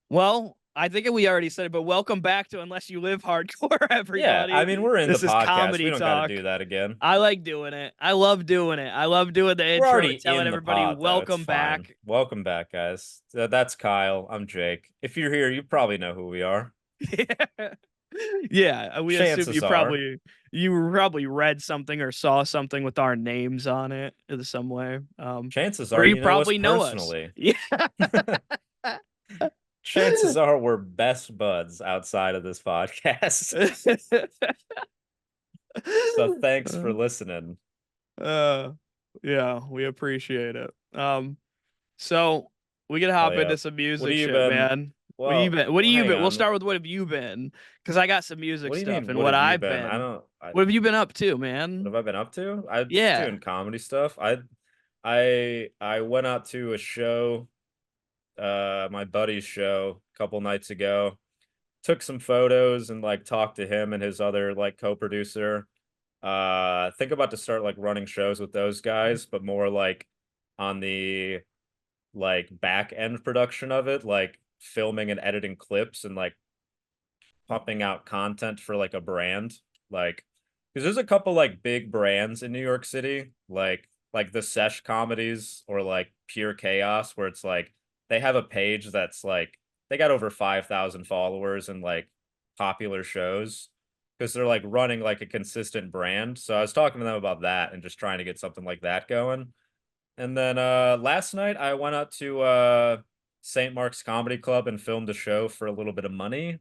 Well, I think we already said it, but welcome back to Unless You Live Hardcore, Yeah, I everybody. mean, we're in the This is podcast. We comedy don't got to do talk. that again. I like doing it. I love doing it. I love doing the We're intro already and telling in the everybody pod, though. It's welcome fine. back. Welcome back, guys. That's Kyle. I'm Jake. If you're here, you probably know who we are. Yeah. Yeah, we assume Chances are. you probably read something or saw something with our names on it in some way. Chances Or are you you know us probably know us. personally. Yeah. Chances are we're best buds outside of this podcast. So thanks for listening. uh, yeah, we appreciate it. So we can Hell hop yeah. into some What have music you shit, been? man. What have you Well, been? What have you hang been? We'll on. start with what have you been? Because I got some music What do you stuff mean? and What what have you I've been? been. What have you been up to, What man? have I been up to? I'm just Yeah. doing comedy stuff. I went out to a show, my buddy's show a couple nights ago. Took some photos and like talked to him and his other like co-producer. Think about to start like running shows with those guys, but more like on the like back end production of it, like filming and editing clips and like pumping out content for like a brand. Like, because there's a couple like big brands in New York City, like the Sesh comedies or like Pure Chaos, where it's like they have a page that's like they got over 5,000 followers and like popular shows because they're like running like a consistent brand. So I was talking to them about that and just trying to get something like that going. And then last night I went out to St. Mark's Comedy Club and filmed a show for a little bit of money,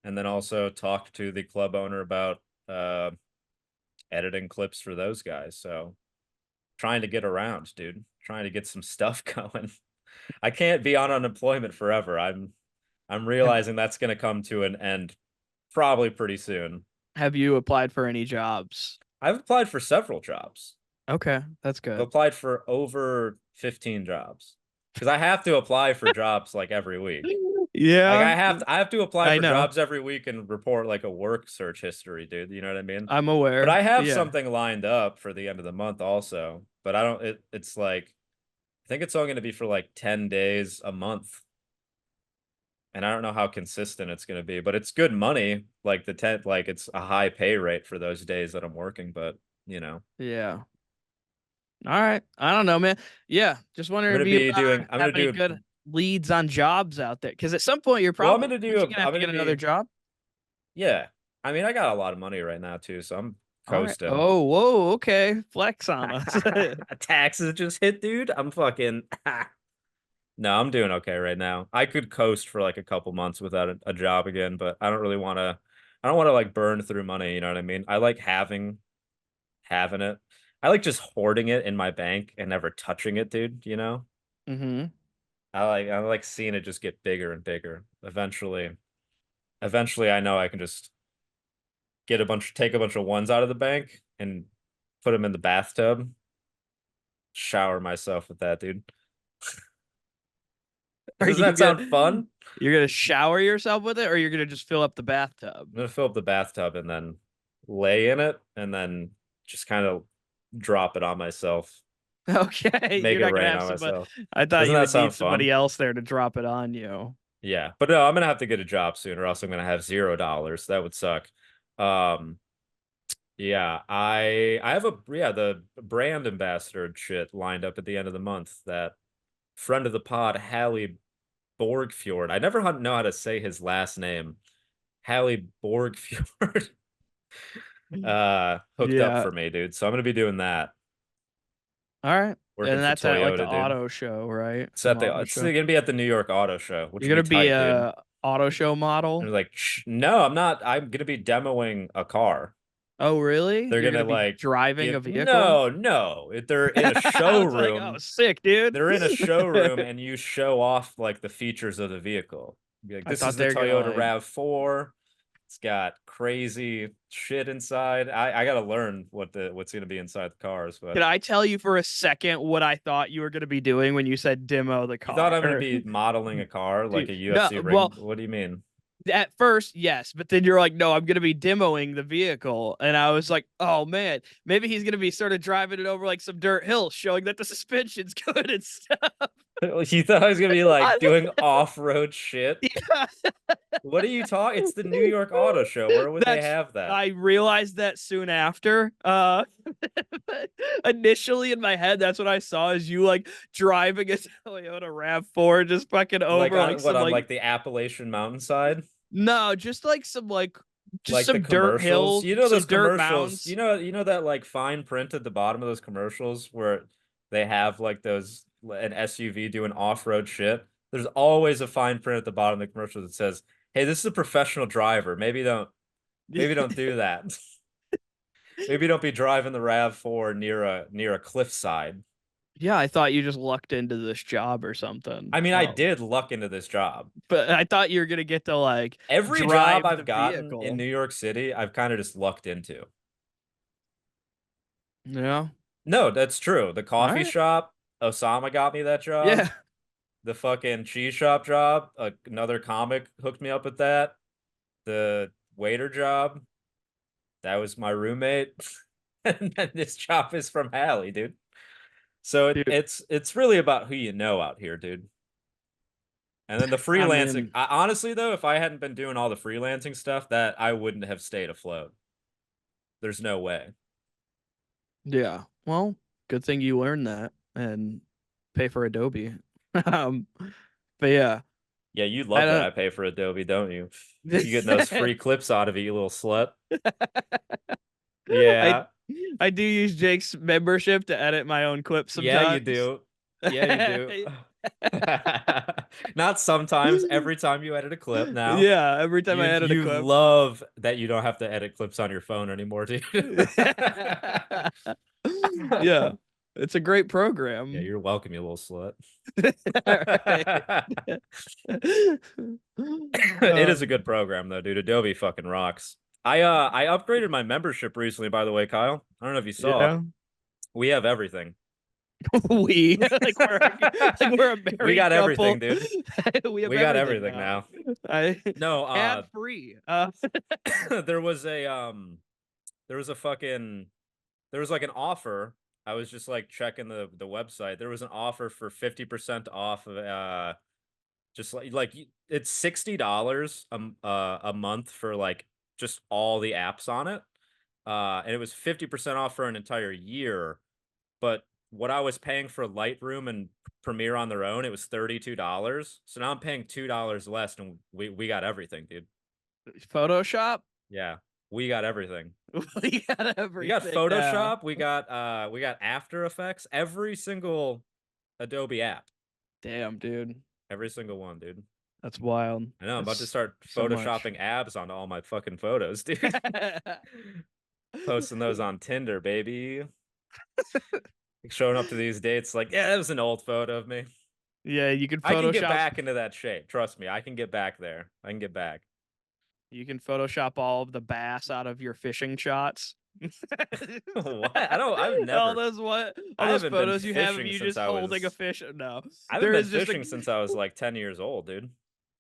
and then also talked to the club owner about uh, editing clips for those guys. So trying to get around, dude. Trying to get some stuff going. I can't be on unemployment forever. I'm Have realizing that's going to come to an end probably pretty soon. Have you applied for any jobs? I've applied for several jobs. Okay, that's I've good. applied for over 15 jobs because I have to apply for jobs like every week. Like Yeah, I have to apply I for know. jobs every week and report like a work search history, dude. You know what I mean? I'm But aware. I have Yeah. something lined up for the end of the month also. But I don't it's like I think it's only going to be for like 10 days a month. And I don't know how consistent it's going to be, but it's good money. Like the 10 like it's a high pay rate for those days that I'm working, but you know. Yeah. All right. I don't know, man. Yeah, just wondering if you I'm have going any to do good leads on jobs out there. Because at some point you're well, probably gonna have I'm to going get to another be job. yeah. I mean, I got a lot of money right now too, so I'm All right. coasting. Oh, whoa. Okay. Flex on us. Taxes just hit, dude. I'm fucking. No, I'm doing okay right now. I could coast for like a couple months without a job again, but I don't really want to. I don't want to like burn through money. You know what I mean? I like having it. I like just hoarding it in my bank and never touching it, dude. You know? Mm-hmm. I like seeing it just get bigger and bigger. Eventually, I know I can just take a bunch of ones out of the bank and put them in the bathtub, shower myself with that, dude. Are Does you that gonna sound fun? you're gonna shower yourself with it, or you're gonna just fill up the bathtub? I'm gonna fill up the bathtub and then lay in it and then just kind of drop it on myself. Okay, Make you're it not gonna rain have on somebody. myself. I thought Doesn't you that would need sound somebody fun? else there to drop it on you. Yeah. But no, I'm gonna have to get a job soon or else I'm gonna have $0. That would suck. Um, yeah, I have the brand ambassador shit lined up at the end of the month. That friend of the pod, Hallie Borgfjord. I never know how to say his last name. Hallie Borgfjord. Hooked up Yeah. for me, dude. So I'm gonna be doing that. All right. Working And for that's at like the Toyota, dude. auto show, right? Some auto It's show. gonna be at the New York Auto Show, which You're would be gonna be tight, dude. a auto show And model. like, no, I'm not. I'm gonna be demoing a car. Oh, really? They're You're gonna gonna be like driving a give vehicle? no. They're in a I was like, oh, showroom. sick, dude. They're in a showroom, and you show off like the features of the vehicle. Be like, I this is thought the they were gonna Toyota like. RAV4. It's got crazy shit inside. I gotta learn what's gonna be inside the cars, but Can I tell you for a second what I thought you were gonna be doing when you said demo the you thought I'm gonna car? be modeling a car like a No, UFC ring. well, What do you mean? At first, yes, but then you're like, no, I'm gonna be demoing the vehicle, and I was like, oh man, maybe he's gonna be sort of driving it over like some dirt hills, showing that the suspension's good and stuff. You thought I was gonna be like I, doing off-road shit? yeah, What are you talking? It's the New York Auto Show. Where would they that's have that? I realized that soon after. Initially in my head, that's what I saw is you like driving a Toyota RAV4 just fucking Like over like on what, some on like like the Appalachian mountainside? no, just like some like just Like the some dirt commercials? hills, You know those some dirt commercials? mounds. You know that like fine print at the bottom of those commercials where they have like those an SUV doing off-road shit? There's always a fine print at the bottom of the commercial that says, "Hey, this is a professional driver. Maybe don't do that." Maybe don't be driving the RAV4 near a cliffside. Yeah, I thought you just lucked into this job or something. I mean, I did luck into this job. But I thought you were gonna get to like Every job drive the I've gotten in vehicle. New York City, I've kind of just lucked into. Yeah. No, that's true. The All coffee right. shop, Osama got me that job. Yeah. The fucking cheese shop job, another comic hooked me up with that. The waiter job, that was my roommate. And then this job is from Hallie, dude. So Dude, it's really about who you know out here, dude. And then the I freelancing. mean, Honestly, though, if I hadn't been doing all the freelancing stuff, that I wouldn't have stayed afloat. There's no way. yeah. Well, good thing you learned that and pay for Adobe. Um, but yeah, Yeah, you I love that don't I pay for Adobe, don't you? You getting those free clips out of it, you little slut. I Yeah. I do use Jake's membership to edit my own clips Yeah, you sometimes. do. Yeah, you do. Not sometimes, every time you edit a clip now. Yeah, every time I edit a You clip. love that you don't have to edit clips on your phone anymore, dude. Yeah, it's a great Yeah, program. you're welcome, you little slut. All right. It is a Um, good program though, dude. Adobe fucking rocks. I upgraded my membership recently, by the way, Kyle. I don't know if you saw. yeah, We have everything. we like we're a We married got couple. everything, dude. We have We got everything everything now. now. I No, ad free. there was a there was a fucking there was like an offer. I was just like checking the website. There was an offer for 50% off of just it's $60 a month for like just all the apps on it. And it was 50% off for an entire year. But what I was paying for Lightroom and Premiere on their own, it was $32. So now I'm paying $2 less, and we got everything, dude. Photoshop. Yeah, we got everything. We got We got everything now. Photoshop, we got After Effects, every single Adobe app. Damn, dude, Every single one, dude. that's wild. I know I'm about to That's start so much. photoshopping abs onto all my fucking photos, dude. Posting those on Tinder, baby. Showing up to these dates like, yeah, that was an old photo of me. Yeah, you can I can get Photoshop. back into that shape. Trust me, I can get back there. I can get back. You can Photoshop all of the bass out of your fishing shots. What? I don't. I've all never. those what? All I those haven't been photos you have of fishing you since just I holding a was. fish. No, I haven't there been is just a fishing since I was like 10 years old, dude.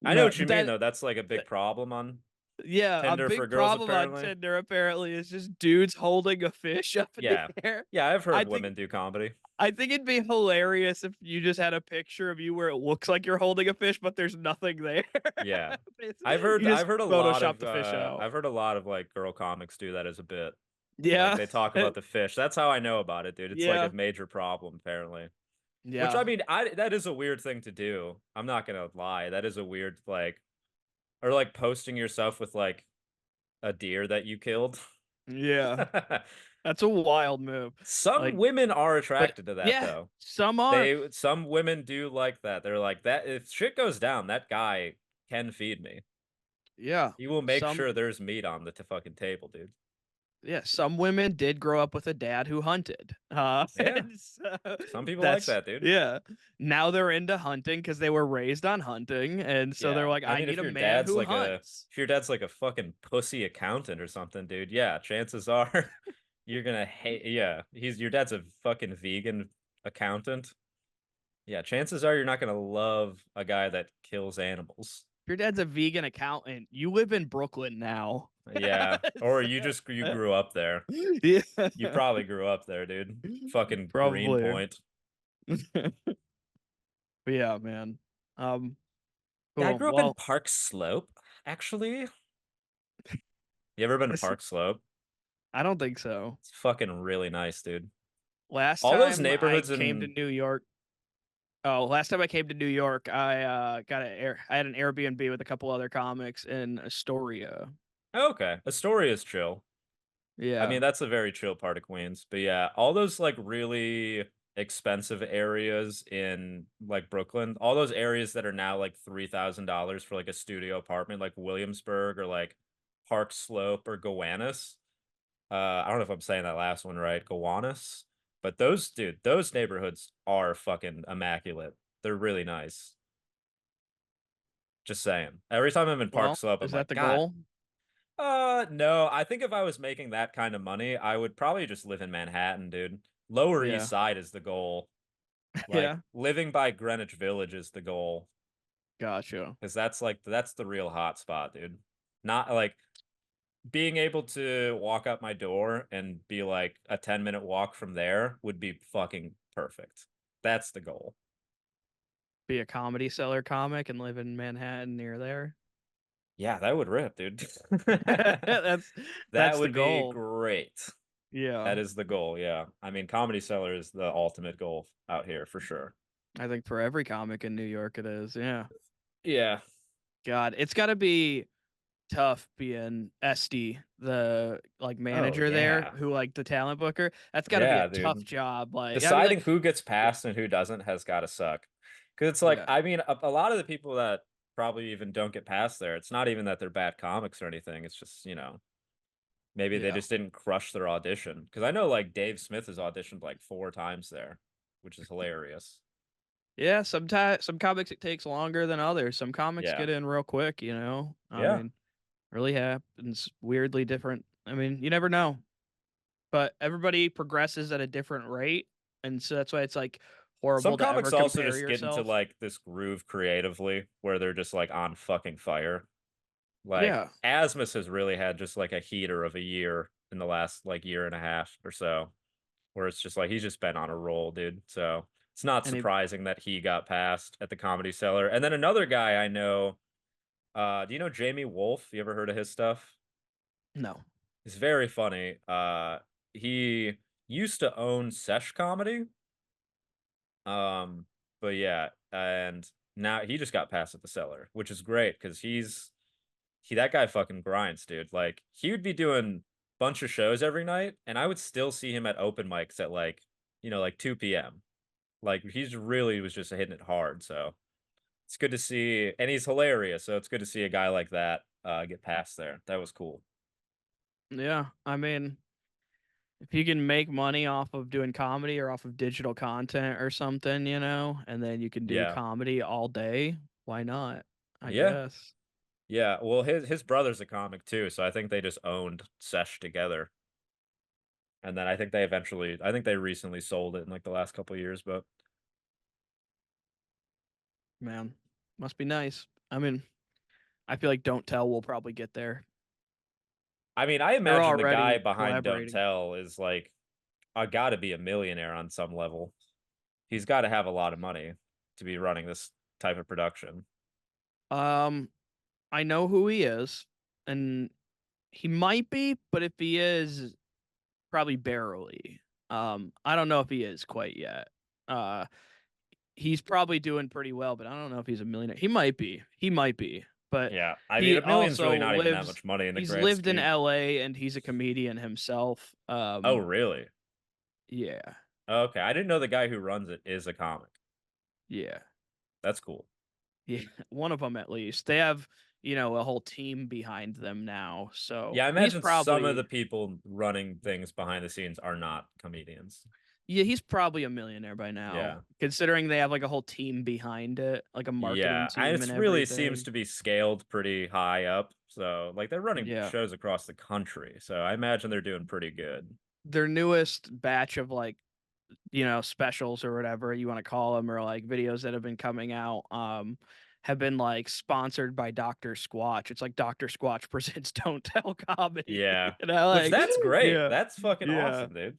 I know no what you mean, that. though. That's like a big problem on Yeah, a Tinder for big girls, problem on apparently. Tinder apparently is just dudes holding a fish up in the Yeah. air. Yeah, I've I heard think women do comedy. I think it'd be hilarious if you just had a picture of you where it looks like you're holding a fish, but there's nothing there. Yeah. You just I've heard a lot Photoshop of the fish out. I've heard a lot of like girl comics do that as a bit. Like Yeah. they talk about the fish. That's how I know about it, dude. It's like a Yeah. major problem apparently. Which Yeah. I mean, I that is a weird thing to do. I'm not gonna lie. That is a weird like or like posting yourself with like a deer that you killed. Yeah. That's a wild move. Some Like, women are but attracted to that yeah, though. some are. Some women do like that. They're like that if shit goes down, that guy can feed me. Yeah. He will make Some sure there's meat on the fucking table, dude. yeah, some women did grow up with a dad who hunted. Yeah. And so Some people like that's that, dude. yeah. Now they're into hunting because they were raised on hunting, and so they're Yeah. like, I I mean, need a man who hunts. if your dad's like a fucking pussy accountant or something, dude, yeah, chances are you're gonna hate yeah, he's your dad's a fucking vegan accountant. Yeah, chances are you're not gonna love a guy that kills animals. your dad's a vegan accountant, you live in Brooklyn now. Yeah. Or you grew up there. Yeah, You probably grew up there, dude. Fucking probably. Greenpoint. But yeah, man. Um, Yeah, I cool. grew up in Well, Park Slope, actually. You ever been to this, Park Slope? I don't think so. It's fucking really nice, dude. Last All those time I neighborhoods came to in New York, oh, last time I came to New York, I had an Airbnb with a couple other comics in Astoria. okay, Astoria is chill. I mean, Yeah. that's a very chill part of Queens. But yeah, all those like really expensive areas in like Brooklyn, all those areas that are now like $3,000 for like a studio apartment, like Williamsburg or like Park Slope or Gowanus. I don't know if I'm saying that last one right, Gowanus. But those, dude, those neighborhoods are fucking immaculate. They're really nice. Just saying. Every time I'm in Park Well, Slope, I'm is that like, the God, goal? no, I think if I was making that kind of money, I would probably just live in Manhattan, dude. Lower East Yeah. Side is the goal. Like Yeah. living by Greenwich Village is the goal Gotcha. because that's the real hot spot, dude. Not like being able to walk out my door and be like a 10-minute walk from there would be fucking perfect. That's the goal. Be a comedy seller comic and live in Manhattan near there. Yeah, that would rip, dude. That's That that's the would be goal. great. That Yeah. is the goal, yeah. I mean, Comedy Cellar is the ultimate goal out here for sure. I think for every comic in New York it is. Yeah. Yeah. God, it's got to be tough being Esty, the like Oh, manager there, yeah. who like the talent booker. That's got to be a Yeah, tough dude. job. Like, I mean, Deciding like, who gets yeah, passed and who doesn't has got to suck. Because it's like, yeah, I mean, a lot of the people that probably even don't get past there, it's not even that they're bad comics or anything. It's just, maybe they yeah, just didn't crush their audition. Because I know like Dave Smith has auditioned like 4 times there, which is hilarious. yeah. Sometimes some comics it takes longer than others. Some comics Yeah. get in real quick. You know, I Yeah. mean, really happens. Weirdly different. I mean, you never know. But everybody progresses at a different rate, and so that's why it's like Some horrible to ever comics also compare just get into yourself. like this groove creatively where they're just like on fucking fire. Like Yeah, Asmus has really had just like a heater of a year in the last like year and a half or so, where it's just like he's just been on a roll, dude. So it's not and he surprising that he got passed at the Comedy Cellar. And then another guy I know, do you know Jamie Wolf? You ever heard of his stuff? no. He's very funny. He used to own Sesh Comedy. But yeah, and now he just got passed at the Cellar, which is great because that guy fucking grinds, dude. Like he would be doing bunch of shows every night, and I would still see him at open mics at like, like 2 p.m. Like he's really was just hitting it hard. So it's good to see, and he's hilarious. So it's good to see a guy like that get past there. That was cool. Yeah, I mean, if you can make money off of doing comedy or off of digital content or something, and then you can do Yeah. comedy all day, why not? I Yeah. guess. Yeah. Well, his brother's a comic too, so I think they just owned Sesh together. And then I think they recently sold it in like the last couple of years, but Man, must be nice. I mean, I feel like Don't Tell will probably get there. I mean, I They're imagine the guy already behind Don't collaborating. Tell is like, I got to be a millionaire on some level. He's got to have a lot of money to be running this type of production. Um, I know who he is, and he might be, but if he is, probably barely. I don't know if he is quite yet. Uh, he's probably doing pretty well, but I don't know if he's a millionaire. He might be. He might be. But Yeah, I mean, he a million's really also not even that lives much money in the he's grand lived in scheme. LA and he's a comedian himself. Oh, really? Yeah. Okay, I didn't know the guy who runs it is a comic. Yeah. That's cool. Yeah. One of them at least. They have, a whole team behind them now. So Yeah, I he's imagine some of the probably people running things behind the scenes are not comedians. yeah, he's probably a millionaire by now, Yeah. considering they have like a whole team behind it, like a marketing Yeah, and team and it's really seems everything. to be scaled pretty high up. So, like, they're running Yeah. shows across the country. So, I imagine they're doing pretty good. Their newest batch of like specials or whatever you want to call them, or like videos that have been coming out, have been like sponsored by Dr. Squatch. It's like Dr. Squatch presents Don't Tell Comedy. Yeah. Which Like, that's great. yeah, That's fucking yeah. awesome, dude.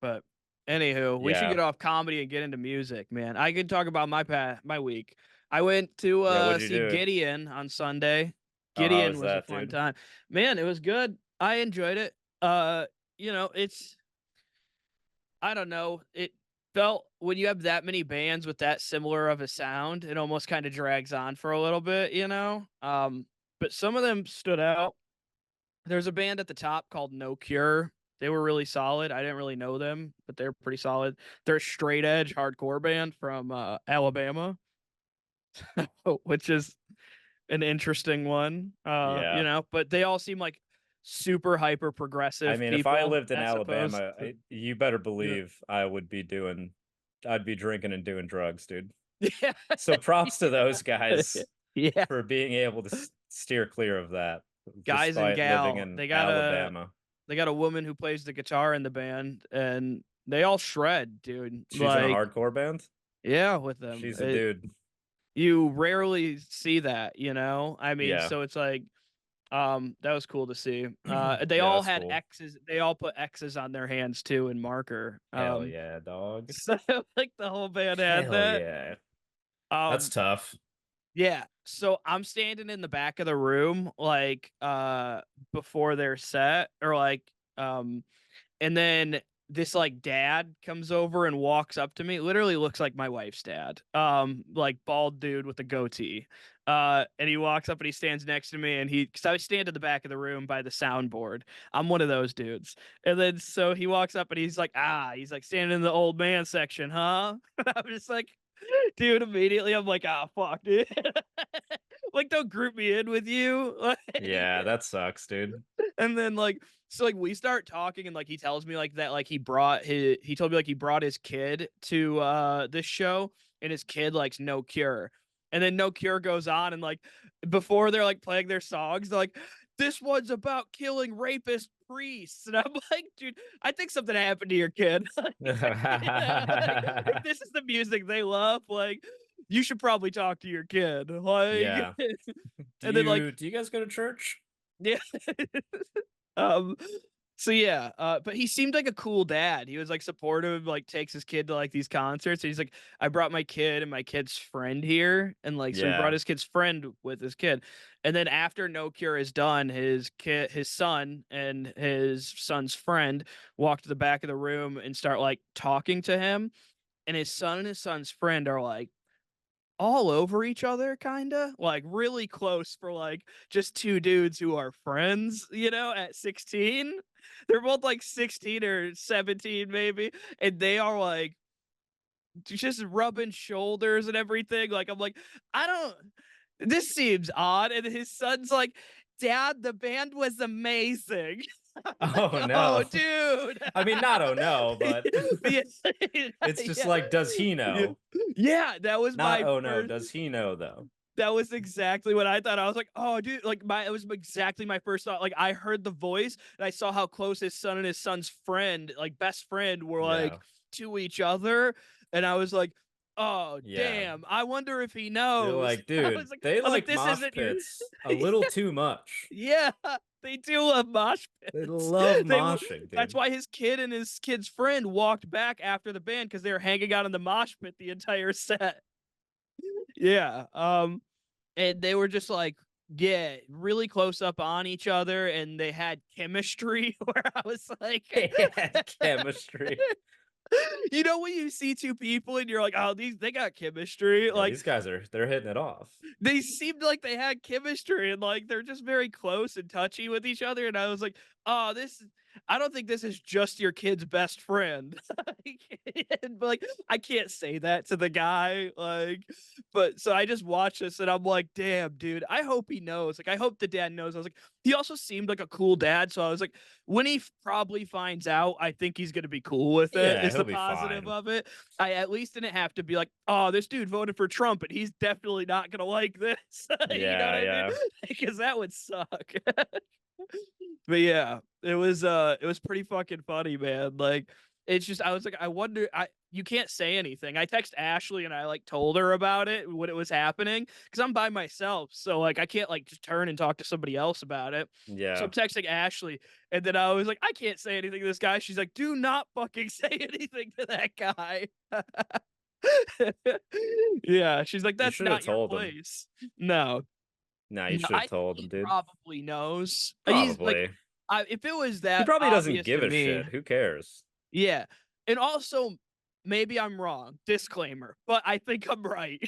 But anywho, we should Yeah. get off comedy and get into music, man. I can talk about my week. I went to Yeah, what'd you see do? Gideon on Sunday. Oh, how Gideon was was a that, fun dude? time. Man, it was good. I enjoyed it. It's I don't know. It felt when you have that many bands with that similar of a sound, it almost kind of drags on for a little bit, you know? But some of them stood out. There's a band at the top called No Cure. They were really solid. I didn't really know them, but they're pretty solid. They're a straight edge hardcore band from Alabama, which is an interesting one. Yeah. But they all seem like super hyper I progressive mean, if I people lived in as opposed Alabama, to you better yeah. believe I'd be drinking and doing drugs, dude. Yeah. So props to those guys Yeah. for being able to steer clear of that, Guys and despite living gal. in They Alabama. got a woman who plays the guitar in the band and they all shred, dude. She's in a Like, hardcore band. yeah, with them. She's a dude. You rarely see that, you know? I mean, Yeah. so it's like that was cool to see. They Yeah, all that's had cool. X's. They all put X's on their hands too in marker. Hell yeah, dog. So like the whole band had Hell that. yeah. That's Um, tough. yeah. So I'm standing in the back of the room, like before their set, or like and then this like dad comes over and walks up to me. Literally looks like my wife's dad. Like bald dude with a goatee. And he walks up and he stands next to me and cause I stand in the back of the room by the soundboard. I'm one of those dudes. And then so he walks up and he's like standing in the old man section, huh? I'm just like, dude, immediately I'm like, ah, fuck, dude. Like, don't group me in with you. Yeah, that sucks, dude. And then like we start talking and like he tells me like that like he told me like he brought his kid to this show and his kid likes No Cure. And then No Cure goes on and like before they're like playing their songs, they're like, this one's about killing rapist priests. And I'm like, dude, I think something happened to your kid. Like, if this is the music they love, like you should probably talk to your kid. Like Yeah. and then like Do you guys go to church? yeah. Um, so yeah, but he seemed like a cool dad. He was like supportive, like takes his kid to like these concerts. And he's like, I brought my kid and my kid's friend here, and like so he brought Yeah. his kid's friend with his kid. And then after No Cure is done, his son and his son's friend walk to the back of the room and start like talking to him. And his son and his son's friend are like all over each other, kinda like really close for like just two dudes who are friends, at 16. They're both like 16 or 17, maybe, and they are like just rubbing shoulders and everything. Like, I'm like, I don't, this seems odd. And his son's like, Dad, the band was amazing. I'm Oh like, oh, no. dude. I mean, not oh no, but Yeah, it's just yeah, like, does he yeah, know? yeah, that was Not my oh no, first. does he know though? That was exactly what I thought. I was like, "Oh, dude!" Like it was exactly my first thought. Like I heard the voice and I saw how close his son and his son's friend, like best friend, were Yeah. like to each other, and I was like, "Oh, Yeah. damn! I wonder if he You're knows." like, dude, they I was like, like "This mosh isn't your." pits a little too much. Yeah, they do love mosh They pits. love They. moshing, That's dude. why his kid and his kid's friend walked back after the band because they were hanging out in the mosh pit the entire set. Yeah. And they were just like, yeah, really close up on each other, and they had chemistry where I was like, They had chemistry. when you see two people and you're like, oh, they got chemistry. Yeah, Like these guys they're hitting it off. they seemed like they had chemistry and like they're just very close and touchy with each other. And I was like, oh, I don't think this is just your kid's best friend. But like, I can't say that to the guy. Like, but so I just watched this and I'm like, damn, dude, I hope he knows. Like, I hope the dad knows. I was like, he also seemed like a cool dad. So I was like, when he probably finds out, I think he's going to be cool with it, Yeah, is he'll the be positive fine. of it. I at least didn't have to be like, oh, this dude voted for Trump and he's definitely not gonna like this. You know what Yeah, I mean? yeah. Because that would suck. But yeah, it was pretty fucking funny, man. Like It's just I was like, I wonder. You can't say anything. I text Ashley and I like told her about it when it was happening because I'm by myself, so like I can't like just turn and talk to somebody else about it. So I'm Yeah. texting Ashley, and then I was like, I can't say anything to this guy. She's like, do not fucking say anything to that guy. Yeah, she's like, You that's should have not your told him. place. No, Nah, you no, should I have think told him, he dude. probably knows. He's like, Probably. if it was He that probably doesn't obvious give to a me, shit. Who cares? yeah. And also, maybe I'm wrong. Disclaimer, but I think I'm right.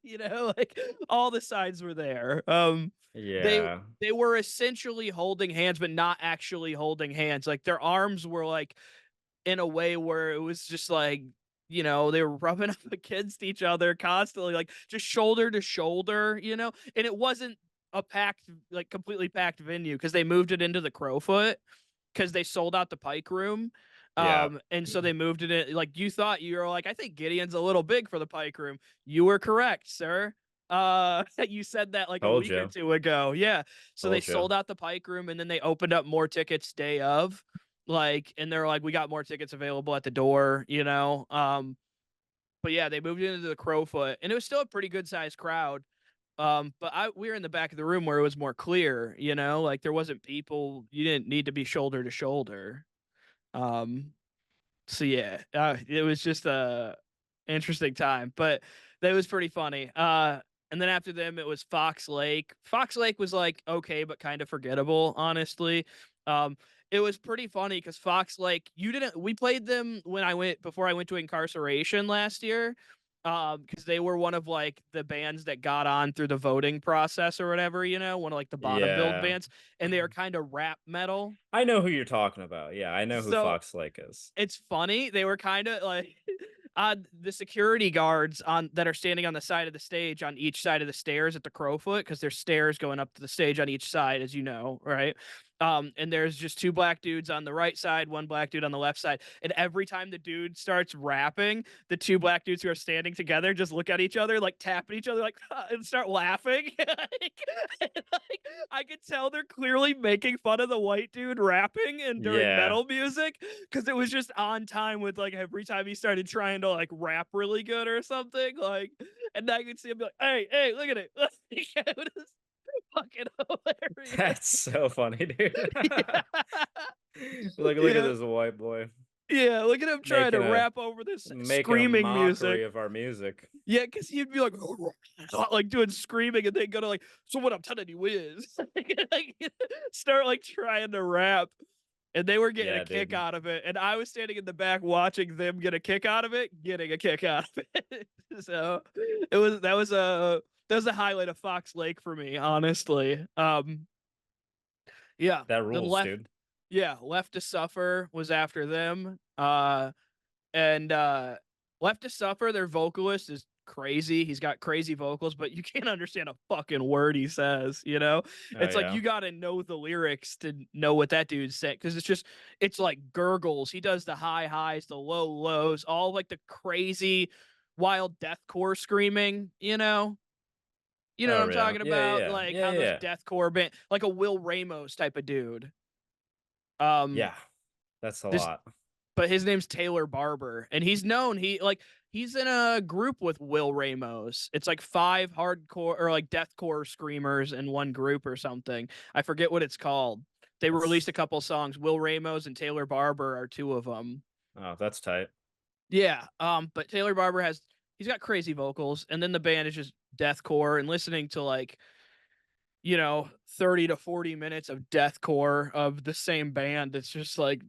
Like all the signs were there. They Yeah. they were essentially holding hands, but not actually holding hands. Like their arms were like in a way where it was just like, they were rubbing up against each other constantly, like just shoulder to shoulder, and it wasn't a packed, like completely packed venue because they moved it into the Crowfoot because they sold out the Pike Room. Yeah. And so they moved it in. Like you were like, I think Gideon's a little big for the Pike Room. You were correct, sir. You said that like a Told week or you. two ago. Yeah. So they Told you. sold out the Pike Room and then they opened up more tickets day of. Like, and they're like, we got more tickets available at the door. But yeah, they moved into the Crowfoot and it was still a pretty good sized crowd. But we were in the back of the room where it was more clear, like there wasn't people, you didn't need to be shoulder to shoulder. Um, so yeah, it was just a interesting time, but that was pretty funny. And then after them, it was Fox Lake. Fox Lake was like okay, but kind of forgettable, honestly. It was pretty funny because Fox Lake, you didn't. We played them when I went before I went to incarceration last year. Because they were one of like the bands that got on through the voting process or whatever, one of like the bottom build Yeah. bands, and they are kind of rap metal. I know who you're talking about. Yeah, I know who So Fox Lake is. it's funny. They were kind of like the security guards on that are standing on the side of the stage on each side of the stairs at the Crowfoot because there's stairs going up to the stage on each side, as you know, right? And there's just two black dudes on the right side, one black dude on the left side. And every time the dude starts rapping, the two black dudes who are standing together just look at each other, like tap at each other, like and start laughing. Like, I could tell they're clearly making fun of the white dude rapping and during Yeah. metal music because it was just on time with like every time he started trying to like rap really good or something. Like, and I could see him be like, hey, look at it. It was fucking hilarious. That's so funny, dude. Yeah. Look at Yeah. this white boy Yeah. Look at him trying to making a rap over this making a screaming music. mockery of our music. Yeah, because he'd be like, like doing screaming, and then go to like, so what I'm telling you is, like, start like trying to rap, and they were getting a Yeah, kick dude. out of it, and I was standing in the back watching them get a kick out of it, getting a kick out of it. So that was a highlight of Fox Lake for me, honestly. Yeah, That then rules, left, dude. yeah, Left to Suffer was after them. And Left to Suffer, their vocalist is crazy. He's got crazy vocals, but you can't understand a fucking word he says. Oh It's like yeah. you got to know the lyrics to know what that dude's saying because it's like gurgles. He does the high highs, the low lows, all like the crazy wild deathcore screaming, you know? You know what Oh I'm yeah. talking Yeah, about? yeah. Like Yeah, how those yeah. deathcore band, like a Will Ramos type of dude. Um, Yeah. That's a this lot. but his name's Taylor Barber, and he's in a group with Will Ramos. It's like five hardcore or like deathcore screamers in one group or something. I forget what it's called. They released a That's couple songs. Will Ramos and Taylor Barber are two of them. that's tight. Yeah, but Taylor Barber he's got crazy vocals, and then the band is just deathcore and listening to like 30 to 40 minutes of deathcore of the same band. It's just like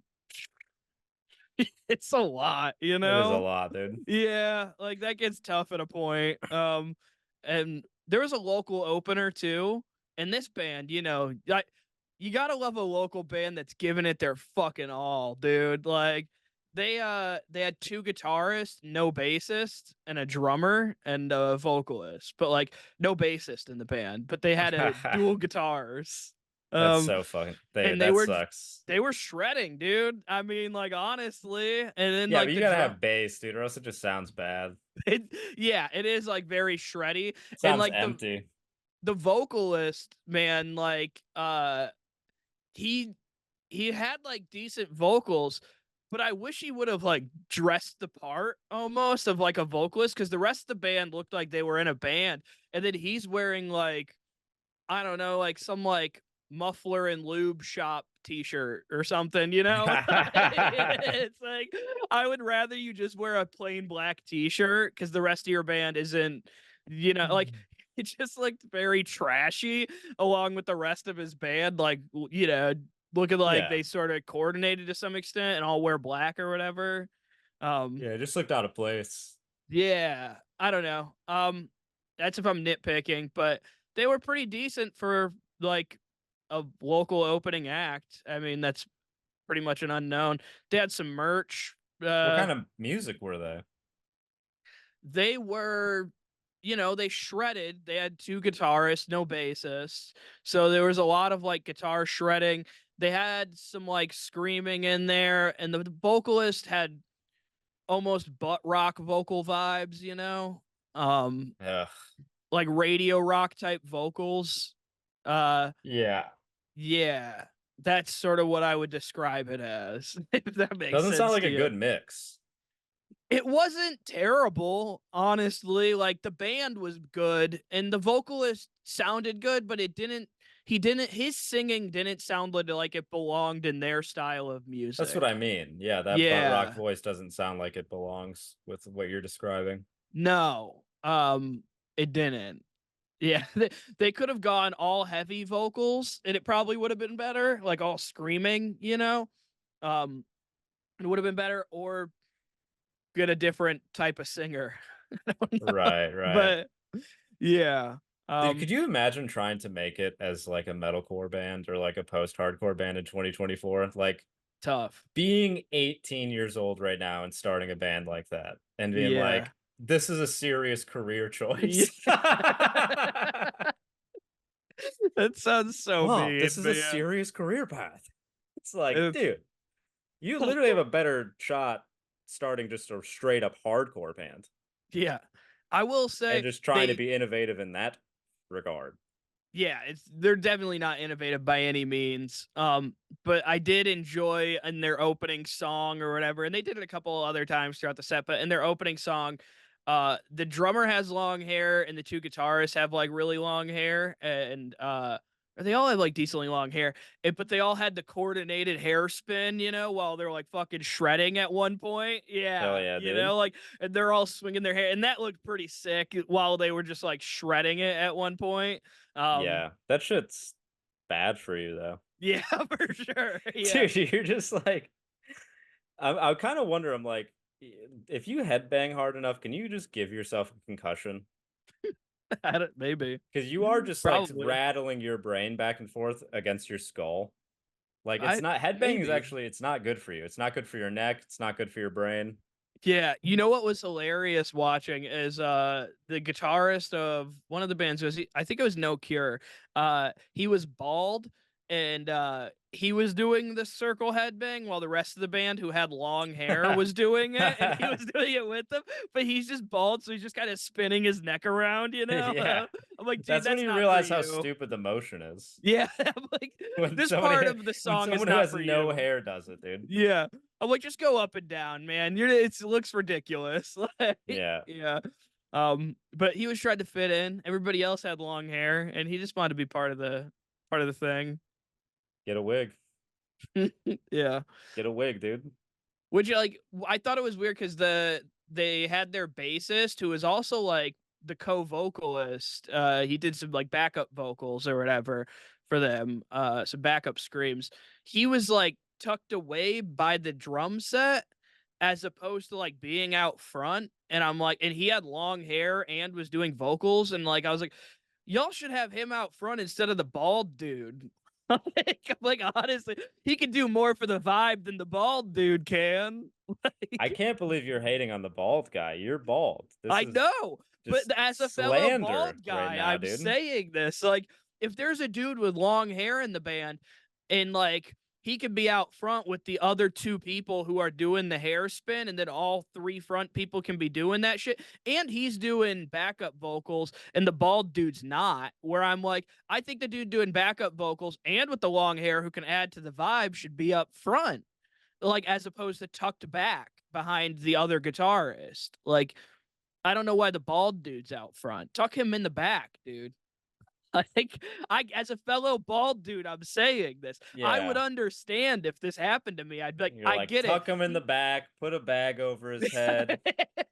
it's a lot, you It is a know? lot, dude. Yeah, like that gets tough at a point. And there was a local opener too. And this band, you gotta love a local band that's giving it their fucking all, dude. Like they had two guitarists, no bassist, and a drummer and a vocalist, but like no bassist in the band. But they had a dual guitars. That's Um, so fucking and that sucks. they were shredding, dude. I mean, like honestly, and then Yeah, but like you the gotta drum, have bass, dude, or else it just sounds bad. yeah, it is like very shreddy, It and sounds like empty. the vocalist, man, like he he had like decent vocals, but I wish he would have like dressed the part almost of like a vocalist, because the rest of the band looked like they were in a band, and then he's wearing like, I don't know, like some like muffler and lube shop t-shirt or something, you know? It's like, I would rather you just wear a plain black t-shirt because the rest of your band isn't, like it just looked very trashy along with the rest of his band, like, looking like Yeah. they sort of coordinated to some extent and all wear black or whatever. Um, Yeah, it just looked out of place. yeah, I don't know. That's if I'm nitpicking, but they were pretty decent for like a local opening act. I mean, that's pretty much an unknown. They had some merch. What Uh, kind of music were they? they were, they shredded. They had two guitarists, no bassists. So there was a lot of like guitar shredding. They had some like screaming in there, and the vocalist had almost butt rock vocal vibes, Um, Ugh. like radio rock type vocals. Uh Yeah. yeah, that's sort of what I would describe it as, if that makes Doesn't sound sense like to a you. good mix. It wasn't terrible, honestly. Like the band was good and the vocalist sounded good, but his singing didn't sound like it belonged in their style of That's what I music. mean. Yeah, that butt rock Yeah. voice doesn't sound like it belongs with what you're describing. No. It didn't. Yeah, they could have gone all heavy vocals and it probably would have been better, like all screaming. Um, it would have been better, or get a different type of singer. I don't know. Right, right. But yeah. Dude, could Um, you imagine trying to make it as like a metalcore band or like a post-hardcore band in 2024? Like tough. being 18 years old right now and starting a band like that and being Yeah. like, this is a serious career Yeah. choice. That sounds so Wow, mean, this is a man. serious career path. It's like, It's dude, you literally have a better shot starting just a straight up hardcore band yeah. I will and say just trying to they be innovative in that regard. yeah, they're definitely not innovative by any means. But I did enjoy in their opening song or whatever, and they did it a couple other times throughout the set. But in their opening song, the drummer has long hair, and the two guitarists have like really long hair, and or they all have like decently long hair. But they all had the coordinated hair spin, while they're like fucking shredding at one point. Hell Yeah, yeah, dude. like, and they're all swinging their hair, and that looked pretty sick while they were just like shredding it at one point. Um, Yeah, that shit's bad for you though. yeah, for sure. Yeah. Dude, you're just like I kind of wonder, I'm like, if you headbang hard enough, can you just give yourself a concussion? I don't, maybe. Because you are just like Probably. rattling your brain back and forth against your skull. Like it's I not headbanging is maybe. actually it's not good for you. It's not good for your neck. It's not good for your brain. Yeah, you know what was hilarious watching is the guitarist of one of the bands I think it was No Cure. He was bald, and he was doing the circle headbang while the rest of the band who had long hair was doing it, and he was doing it with them, but he's just bald, so he's just kind of spinning his neck around. Yeah. I'm like, dude, That's when that's you not for realize how you. stupid the motion is. Yeah, I'm like, When this part of the when song is someone who not has for no you. hair does it, dude. Yeah. I'm like, just go up and down, man. It looks ridiculous. Like, Yeah. yeah. But he was trying to fit in. Everybody else had long hair, and he just wanted to be part of the thing. Get a wig. Yeah. Get a wig, dude. Which like I thought it was weird because they had their bassist who was also like the co-vocalist. He did some like backup vocals or whatever for them. Some backup screams. He was like tucked away by the drum set as opposed to like being out front. And I'm like, and he had long hair and was doing vocals. And like I was like, y'all should have him out front instead of the bald dude. I'm like, honestly, he can do more for the vibe than the bald dude can. I Like, can't believe you're hating on the bald guy. You're bald. This I is know, but just as a fellow slander bald right guy, now, I'm dude. saying this. Like, if there's a dude with long hair in the band, and like he could be out front with the other two people who are doing the hair spin, and then all three front people can be doing that shit, and he's doing backup vocals, and the bald dude's not. Where I'm like, I think the dude doing backup vocals and with the long hair who can add to the vibe should be up front. like as opposed to tucked back behind the other guitarist. Like, I don't know why the bald dude's out front. Tuck him in the back, dude. Like, I as a fellow bald dude, I'm saying this. I would Yeah. understand if this happened to me. I'd be like, You're I like, get it. tuck him in the back, put a bag over his head.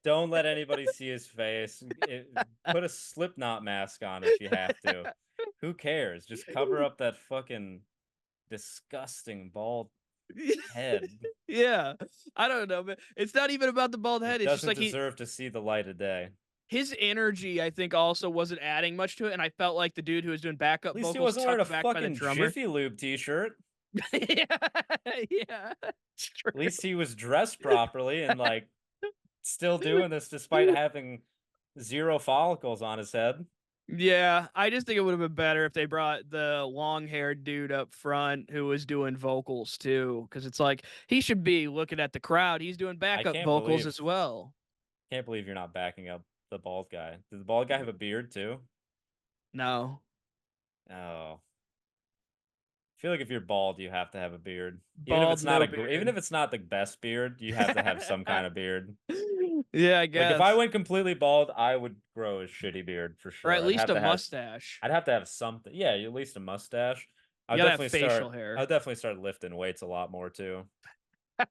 Don't let anybody see his face. Put a Slipknot mask on if you have to. Who cares? Just cover up that fucking disgusting bald head. Yeah. I don't know, man. It's not even about the bald head. It It's just doesn't like deserve to see the light of day. his energy, I think, also wasn't adding much to it. And I felt like the dude who was doing backup At least he vocals wasn't wearing a tucked back by the fucking drummer. Jiffy Lube t-shirt. Yeah. Yeah. It's true. At least he was dressed properly and like still doing this despite having zero follicles on his head. Yeah, I just think it would have been better if they brought the long-haired dude up front who was doing vocals too, because it's like he should be looking at the crowd. He's doing I backup can't vocals believe as well. can't believe you're not backing up the bald guy. Did the bald guy have a beard too? No, Oh. I feel like if you're bald, you have to have a beard. bald, no Even beard. if it's not the best beard, you have to have some kind of beard. Yeah, I Like if I guess, went completely bald, I would grow a shitty beard for or sure. at least a mustache. I'd have to have something. Yeah, at least a mustache. You gotta have facial I'll hair. definitely start lifting weights a lot more too. I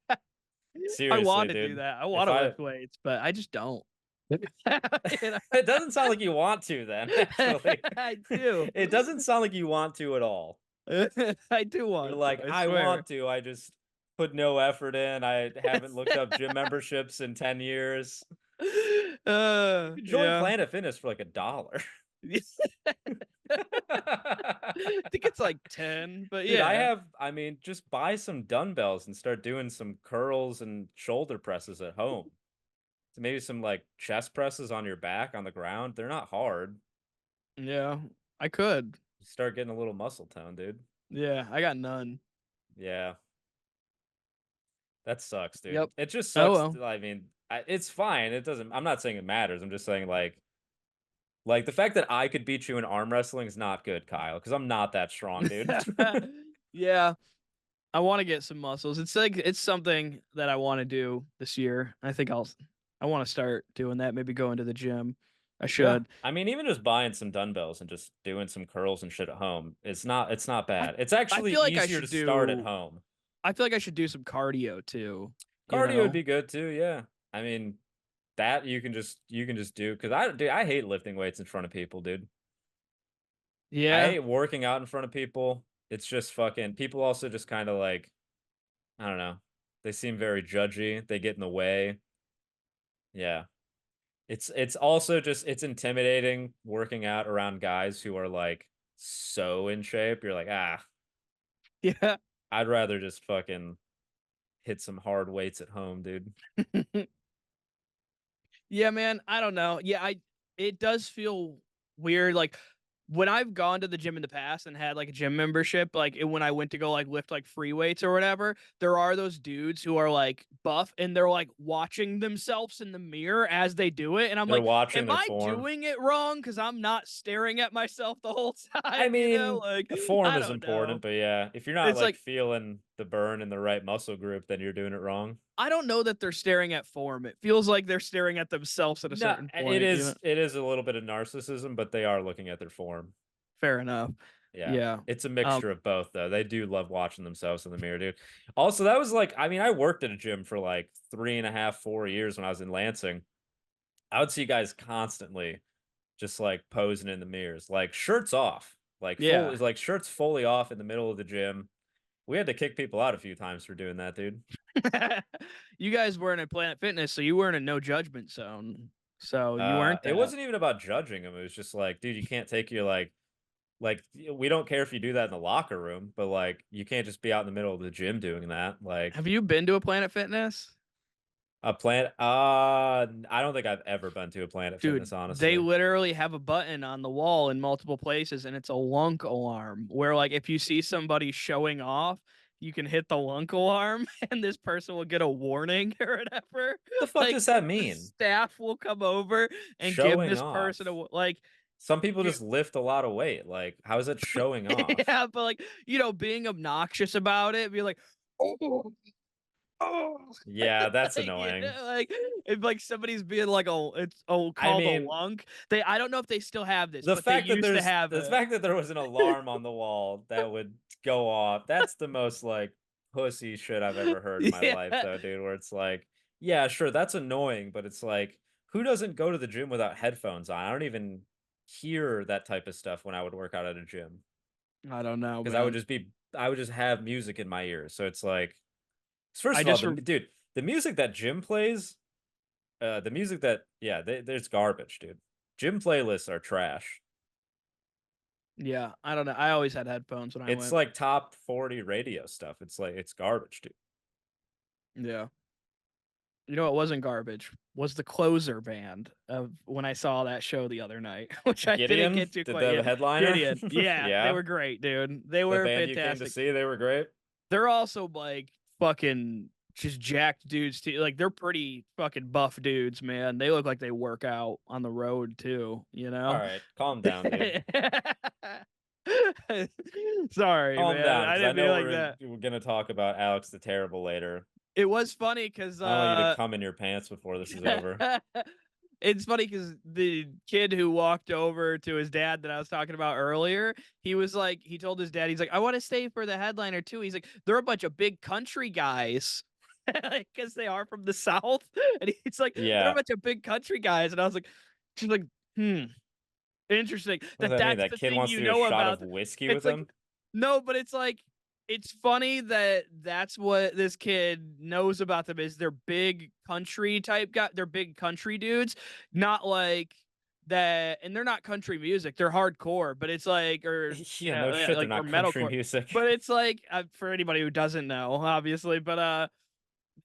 Seriously, want to do dude. that. I want If to I lift weights, but I just don't. You know? It doesn't sound like you want to then, actually. I do. It doesn't sound like you want to at all. I do You're want to. like, I I swear. want to. I just put no effort in. I haven't looked up gym memberships in 10 years. You could join Yeah. Planet Fitness for like $1. I think it's like 10, but Dude, yeah. I mean, just buy some dumbbells and start doing some curls and shoulder presses at home. So maybe some like chest presses on your back on the ground. They're not hard. Yeah. I could. You start getting a little muscle tone, dude. Yeah, I got none. Yeah, that sucks, dude. Yep. It just Oh sucks. well. I mean, it's fine. It doesn't. I'm not saying it matters. I'm just saying like the fact that I could beat you in arm wrestling is not good, Kyle, because I'm not that strong, dude. Yeah, I want to get some muscles. It's like it's something that I want to do this year. I want to start doing that, maybe going to the gym. I Yeah. should. I mean, even just buying some dumbbells and just doing some curls and shit at home, it's not I bad. It's I actually feel like easier to start at home. I feel like I should do some cardio too, you Cardio would know? be good too, yeah. I mean, that you can just do because I hate lifting weights in front of people, dude. I Yeah. hate working out in front of people. It's just fucking people also just kind of like, I don't know. They seem very judgy. They get in the way. Yeah. It's also just it's intimidating working out around guys who are like so in shape. You're like, ah, Yeah. I'd rather just fucking hit some hard weights at home, dude. Yeah, man. I don't know. Yeah, I it does feel weird. Like when I've gone to the gym in the past and had like a gym membership, like when I went to go like lift like free weights or whatever, there are those dudes who are like buff and they're like watching themselves in the mirror as they do it. And I'm They're like, watching am their I form. doing it wrong? Because I'm not staring at myself the whole I time, you know? mean, Like, form I is don't important, know. but yeah, if you're not It's like like feeling the burn in the right muscle group, then you're doing it wrong. I don't know that they're staring at form. It feels like they're staring at themselves at a No, certain point, you know? it is a little bit of narcissism, but they are looking at their form. Fair enough. Yeah. Yeah. It's a Um, mixture of both though. They do love watching themselves in the mirror, dude. Also, that was like, I mean, I worked at a gym for like 3.5, 4 years when I was in Lansing. I would see guys constantly just like posing in the mirrors, like shirts off, yeah. like shirts fully off in the middle of the gym. We had to kick people out a few times for doing that, dude. You guys weren't at Planet Fitness, so you weren't a no judgment zone. So you weren't It that. wasn't even about judging them. It was just like, dude, you can't take your we don't care if you do that in the locker room, but like you can't just be out in the middle of the gym doing that. Have Like you been to a Planet Fitness? a I don't think I've ever been to a Planet Fitness, Dude, they honestly. literally have a button on the wall in multiple places and it's a lunk alarm where like if you see somebody showing off, you can hit the lunk alarm and this person will get a warning or whatever. The fuck Like does that the mean? staff will come over and give Showing this person a off. like Some people just lift a lot of weight. Like, how is that showing off? yeah, but like, being obnoxious about it, be like, oh. oh, Yeah, that's like, annoying. like if like somebody's being like it's I called a mean, lunk. I don't know if they still have this, but they used to have the it. fact that there was an alarm on the wall that would go off, that's the most like pussy shit I've ever heard in my Yeah, life though, dude, where it's like, yeah, sure, that's annoying, but it's like who doesn't go to the gym without headphones on? I don't even hear that type of stuff when I would work out at a gym I don't know, because man. I would just have music in my ears. So it's like first I of all, just the music that gym plays, the music that yeah, there's garbage, dude. Gym playlists are trash. yeah, I don't know. I always had headphones when I It's went. like top 40 radio stuff. It's like it's garbage, dude. Yeah. You know what wasn't garbage? Was the closer band of when I saw that show the other night, which I didn't Gideon, get to did quite the yet. headliner? Gideon. Yeah, they Yeah. were great, dude. They The were band you came to fantastic. see, they were great. They're also like fucking just jacked dudes too. Like they're pretty fucking buff dudes, man. They look like they work out on the road too, you All know? right, calm down, dude. Sorry, Calm man. down, I because I didn't mean know like that. we're gonna talk about Alex the Terrible later. It was funny because I don't want you to come in your pants before this is over. it's funny because the kid who walked over to his dad that I was talking about earlier, he was like, he told his dad, he's like, I want to stay for the headliner too. He's like, they're a bunch of big country guys. Because they are from the South. And he's like, they're a Yeah. bunch of big country guys. And I was like, she's like, hmm, interesting. What does that mean? That's That the kid thing wants you to do a know shot about. of whiskey with It's like, him? no, but it's like, it's funny that that's what this kid knows about them is they're big country type guy. They're big country dudes, not like that. And they're not country music. They're hardcore, but it's like, or, you Yeah, know, no shit, they're like, or not country metalcore, music. but it's like, for anybody who doesn't know, obviously, When have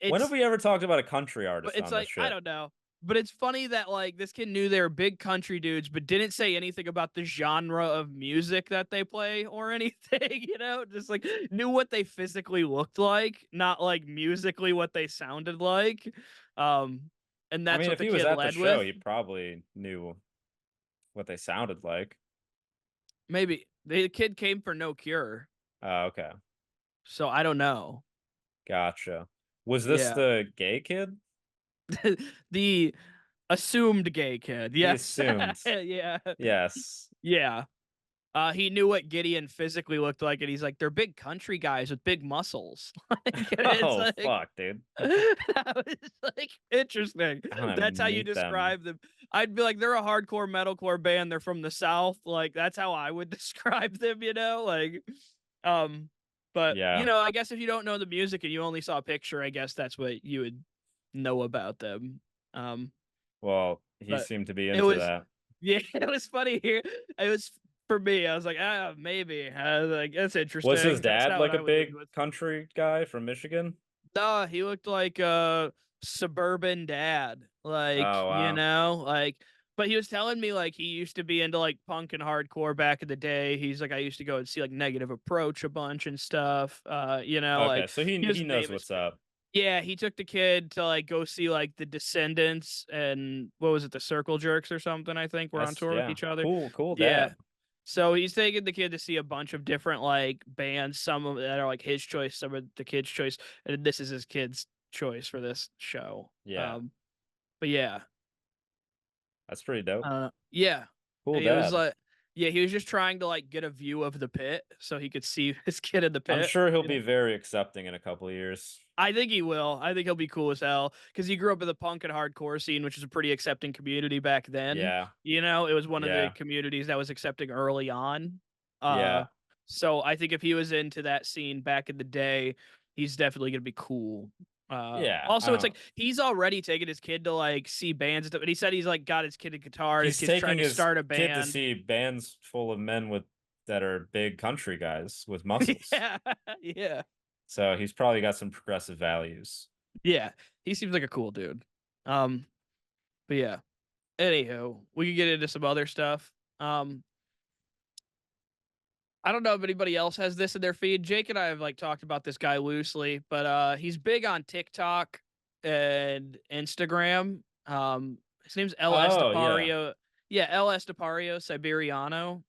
it's, we ever talked about a country but artist it's on this like I shit? don't know. But it's funny that like this kid knew they were big country dudes, but didn't say anything about the genre of music that they play or anything. You know, just like knew what they physically looked like, not like musically what they sounded like. Um, and I that's mean, what if the he was kid at the led show, with. he probably knew what they sounded like. Maybe the kid came for No Cure, Okay. so I don't know. Gotcha. Was this Yeah, the gay kid? the assumed gay kid. The Yes, assumed. yeah, Yes. yeah. He knew what Gideon physically looked like, and he's like, they're big country guys with big muscles. Like, and it's Oh, like, fuck, dude. that was like interesting. I don't That's how even you meet them. describe them. I'd be like, they're a hardcore metalcore band. They're from the South. Like, that's how I would describe them, you know? Like, um, but you Yeah. know, I guess if you don't know the music and you only saw a picture, I guess that's what you would know about them. Um, Well, he but seemed to be it into was that. yeah, it was funny here. It was for me. I was like, maybe. I was like, that's Was his interesting. That's dad not what like a I would lead big with. country guy from Michigan? Nah, he looked like a suburban dad. Like, Oh, you wow. know, like, but he was telling me like he used to be into like punk and hardcore back in the day. He's like, I used to go and see like Negative Approach a bunch and stuff. You know, Okay, like so he was he knows famous what's for. up. Yeah, he took the kid to like go see like the Descendants and what was it, the Circle Jerks or something, I think were on That's tour with yeah. each other. Cool Yeah. dad. So he's taking the kid to see a bunch of different like bands, some of that are like his choice, some of the kid's choice, and this is his kid's choice for this show. Yeah. But yeah, That's pretty dope. yeah, Cool and he was dad. like, yeah, he was just trying to like get a view of the pit so he could see his kid in the I'm pit. sure he'll You know, be very accepting in a couple of years. I think he will. I think he'll be cool as hell because he grew up in the punk and hardcore scene, which is a pretty accepting community back then. Yeah. You know, it was one of the Yeah. communities that was accepting early on. Uh, Yeah. so I think if he was into that scene back in the day, he's definitely gonna be cool. Yeah. I Also, it's don't like he's already taken his kid to like see bands and stuff, and he said he's like got his kid a guitar and his He's kid's trying taking to his start a kid to band. see bands full of men with that are big country guys with muscles. Yeah, yeah, So he's probably got some progressive values. yeah. He seems like a cool dude. Um, but yeah. Anywho, we could get into some other stuff. I don't know if anybody else has this in their feed. Jake and I have like talked about this guy loosely, but he's big on TikTok and Instagram. His name's LS Oh, yeah. Depario. Yeah, LS Depario Siberiano.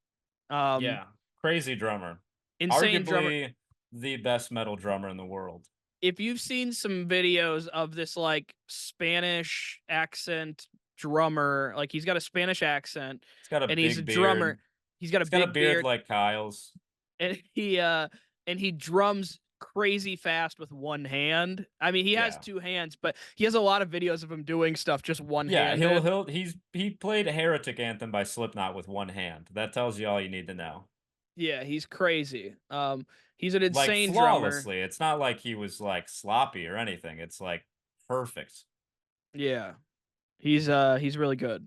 Um, Yeah. Crazy drummer. insane drummer. Arguably the best metal drummer in the world. if you've seen some videos of this like Spanish accent drummer, like he's got a Spanish accent He's got a and he's a big drummer. beard. He's got a He's got a big beard beard like Kyle's. and he drums crazy fast with one hand. I mean, he has Yeah. two hands, but he has a lot of videos of him doing stuff just Yeah, one-handed. he played Heretic Anthem by Slipknot with one hand. That tells you all you need to know. Yeah, he's crazy. He's an Like insane drummer. flawlessly. It's not like he was like sloppy or anything. It's like perfect. Yeah. He's really good.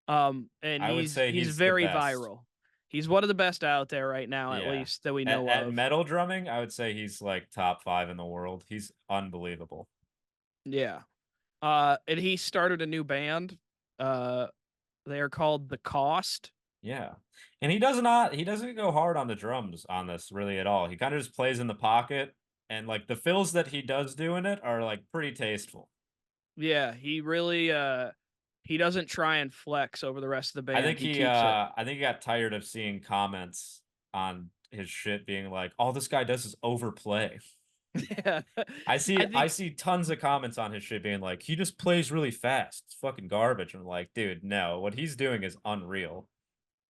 And I would say he's he's the very best. viral. He's one of the best out there right now, at Yeah. least that we At, know at of. metal drumming, I would say he's like top 5 in the world. He's unbelievable. Yeah. And he started a new band. Uh, they are called The Cost. Yeah. And he doesn't go hard on the drums on this really at all. He kind of just plays in the pocket, and like the fills that he does do in it are like pretty tasteful. Yeah, he really he doesn't try and flex over the rest of the band. He keeps it. I think he got tired of seeing comments on his shit being like, all this guy does is overplay. Yeah. I I think see tons of comments on his shit being like, he just plays really fast. It's fucking garbage. I'm like, dude, no, what he's doing is unreal.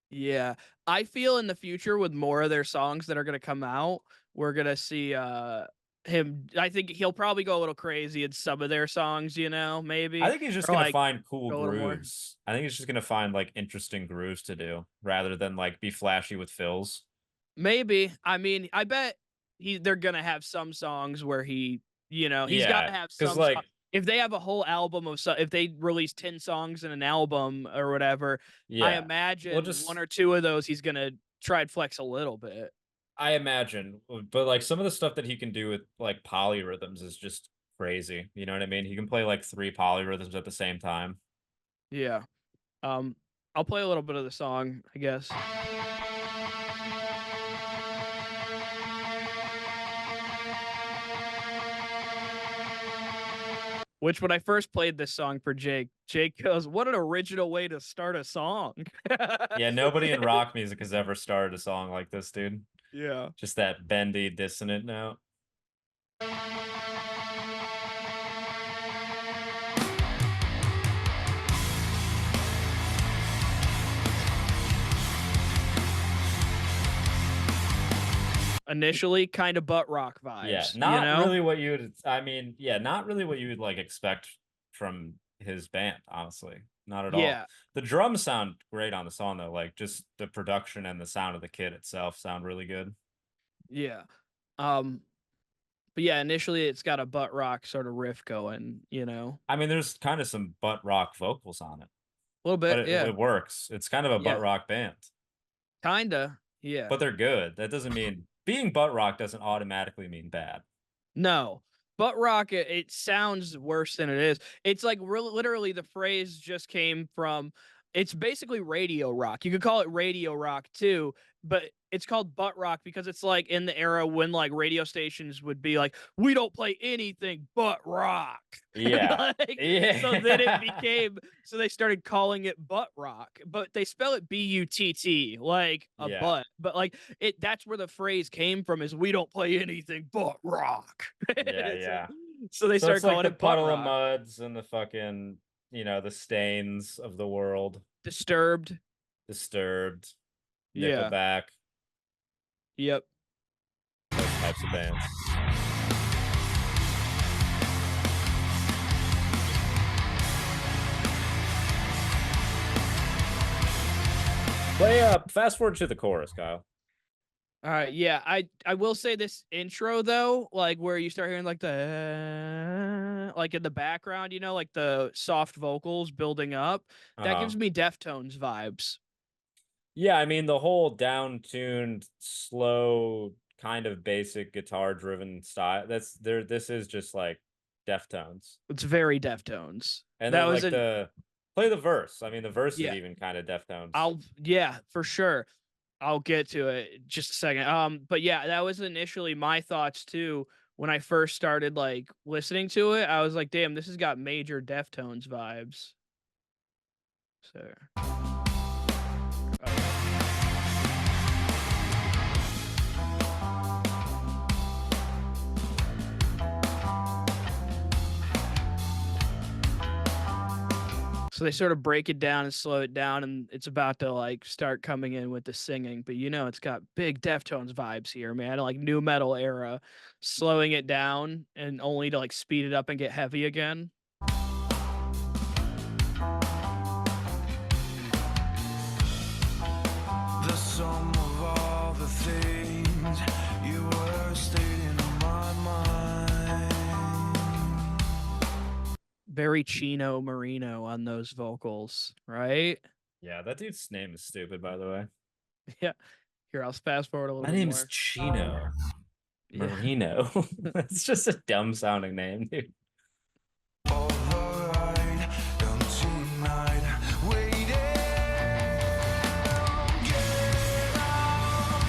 yeah. I feel in the future with more of their songs that are going to come out, we're going to see him. I think he'll probably go a little crazy in some of their songs, I maybe, think he's just or gonna like find cool go a little more. grooves. I think he's just gonna find like interesting grooves to do rather than like be flashy with fills. Maybe. I mean, I bet they're gonna have some songs where he's got to Yeah, have because some song. like, If they have a whole album of if they release 10 songs in an album or whatever, I yeah, well, imagine one just or two of those he's gonna try and flex a little bit. I imagine, but like some of the stuff that he can do with like polyrhythms is just crazy. You know what I mean? He can play like 3 polyrhythms at the same time. Yeah. Um, I'll play a little bit of the song, I guess. Which when I first played this song for Jake goes, "What an original way to start a song." Yeah, nobody in rock music has ever started a song like this, dude. Yeah. Just that bendy, dissonant note. Initially kind of butt rock Yeah, vibes, you not know? really what you would. I mean, yeah, not really what you would like expect from his band. Honestly, not at all. Yeah. The drums sound great on the song though. Like just the production and the sound of the kit itself sound really good. Yeah. Um but yeah, initially it's got a butt rock sort of riff going. I mean, there's kind of some butt rock vocals on it, A little but bit, yeah. it works. It's kind of a butt Yeah. rock band, Kinda. Yeah. but they're good. That doesn't mean being butt rock doesn't automatically mean bad. No. Butt rock, it sounds worse than it is. It's like literally the phrase just came from it's basically radio rock. You could call it radio rock too, but it's called butt rock because it's like in the era when like radio stations would be like, we don't play anything but rock. Yeah, Like, so then it yeah, became so they started calling it butt rock, but they spell it butt like a yeah. butt. But like that's where the phrase came from is we don't play anything but rock. Yeah, So, yeah. so they So started it's like calling the it butt puddle of rock. muds and the fucking, the stains of the world, Disturbed. Disturbed, Yeah. Nickelback, Yep. those types of bands. Play fast forward to the chorus, Kyle. All right. Yeah. I will say this intro though, like where you start hearing like the like in the background, like the soft vocals building up. That Uh-huh. gives me Deftones vibes. Yeah, I mean the whole down-tuned, slow, kind of basic guitar-driven style. That's there. This is just like Deftones. It's very Deftones. And That then was like a the play the verse. I mean, the verse is yeah. even kind of Deftones. Yeah, for sure. I'll get to it just a second. But yeah, that was initially my thoughts too. When I first started like listening to it, I was like, damn, this has got major Deftones vibes. So So they sort of break it down and slow it down, and it's about to like start coming in with the singing. But it's got big Deftones vibes here, man. Like new metal era, slowing it down and only to like speed it up and get heavy again. The sum of all the things you were stating in my mind. Very Chino Marino on those vocals, right? Yeah, that dude's name is stupid, by the way. Yeah. Here, I'll fast forward a little My bit name is more. Chino Yeah. Marino. It's just a dumb sounding name, dude. All the light down tonight, waiting. Get out.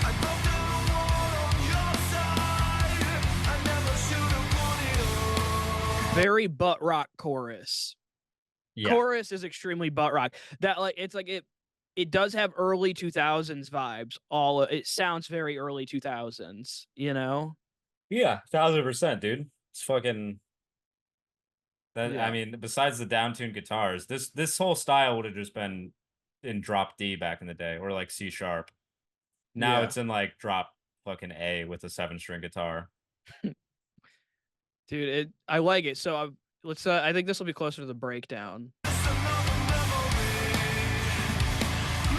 I broke down the wall on your side. I never should have put it on. Very butt rock chorus. Yeah. Chorus is extremely butt rock. That like it's like it does have early 2000s vibes. It sounds very early 2000s, you know? Yeah, 1000%, dude. It's fucking that. I Yeah. mean, besides the downtuned guitars, this whole style would have just been in drop D back in the day, or like C sharp. Now Yeah. it's in like drop fucking A with a 7-string guitar. Dude, I like it. So let's I think this will be closer to the breakdown. It's another memory.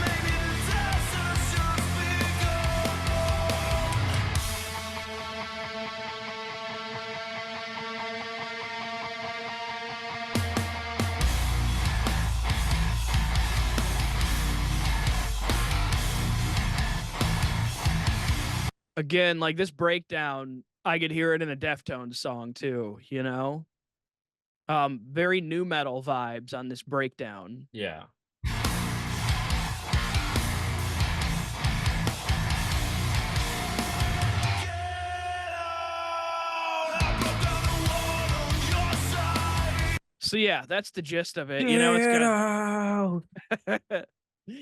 Maybe the desert should speak Again, like this breakdown, I could hear it in a Deftones song too, you know? Very new metal vibes on this breakdown. Yeah. So yeah, that's the gist of it. It's Get got out.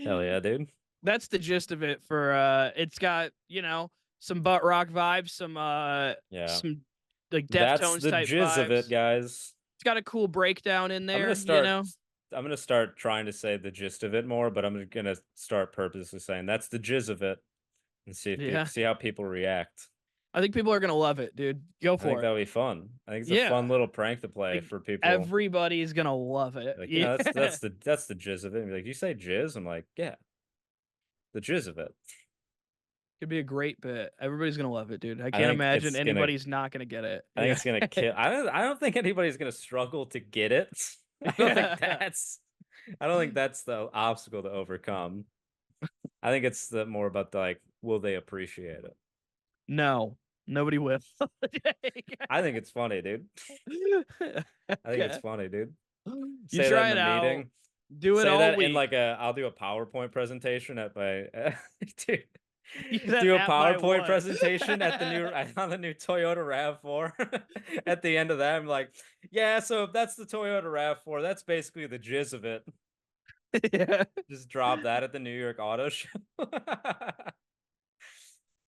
Hell yeah, dude. that's the gist of it for it's got, some butt rock vibes, Yeah. some like That's Deftones the type jizz of it, vibes. guys. It's got a cool breakdown in I'm gonna there, start I'm gonna start trying to say the gist of it more, but I'm gonna start purposely saying that's the jizz of it and see if Yeah. see how people react. I think people are gonna love it, dude. Go I think for it. that'll be fun. I think it's a Yeah. fun little prank to play Like for people. everybody's gonna love it. Like, Yeah. that's the jizz of it. And be like, you say jizz? I'm like, yeah, the jizz of it. Could be a great bit. Everybody's gonna love it, dude. I I can't think imagine it's gonna anybody's not gonna get it. I think Yeah. it's gonna kill. I don't think anybody's gonna struggle to get it. Yeah. I don't think that's the obstacle to overcome. I think it's more about the, like, will they appreciate it? No, nobody will. I think it's funny, dude. I think it's Okay. funny, dude. You Say that try in it a out. meeting. Do it Say all that in week. like I'll do a PowerPoint presentation at my dude, Use that do a at my PowerPoint what? presentation at the new on the new Toyota RAV4. At the end of that, I'm like, yeah, so that's the Toyota RAV4. That's basically the jizz of it. Yeah. Just drop that at the New York Auto Show.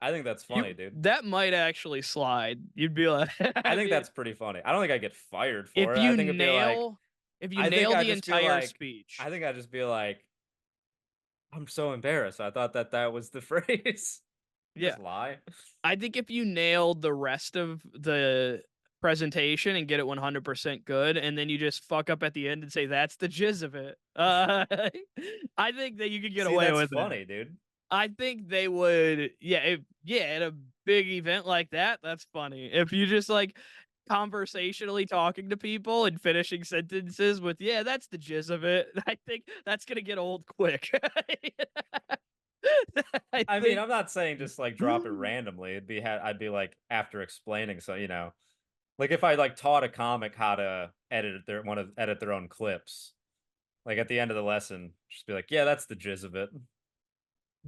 I think that's funny, dude. That might actually slide. You'd be like, I I think mean, that's pretty funny. I don't think I get fired for if it. I you think it'd be like, nail, if you I think nail I'd the just be entire like, speech, I think I'd just be like, I'm so embarrassed. I thought that was the phrase. yeah, Just lie. I think if you nailed the rest of the presentation and get it 100% good, and then you just fuck up at the end and say that's the jizz of it, I think that you could get See, away that's with it. funny, dude. I think they would, yeah, at a big event like that, that's funny. If you just like conversationally talking to people and finishing sentences with, yeah, that's the jizz of it, I think that's gonna get old quick. I I mean, think, I'm not saying just like drop it randomly. I'd be like after explaining, so like if I like taught a comic how to want to edit their own clips, like at the end of the lesson, just be like, yeah, that's the jizz of it.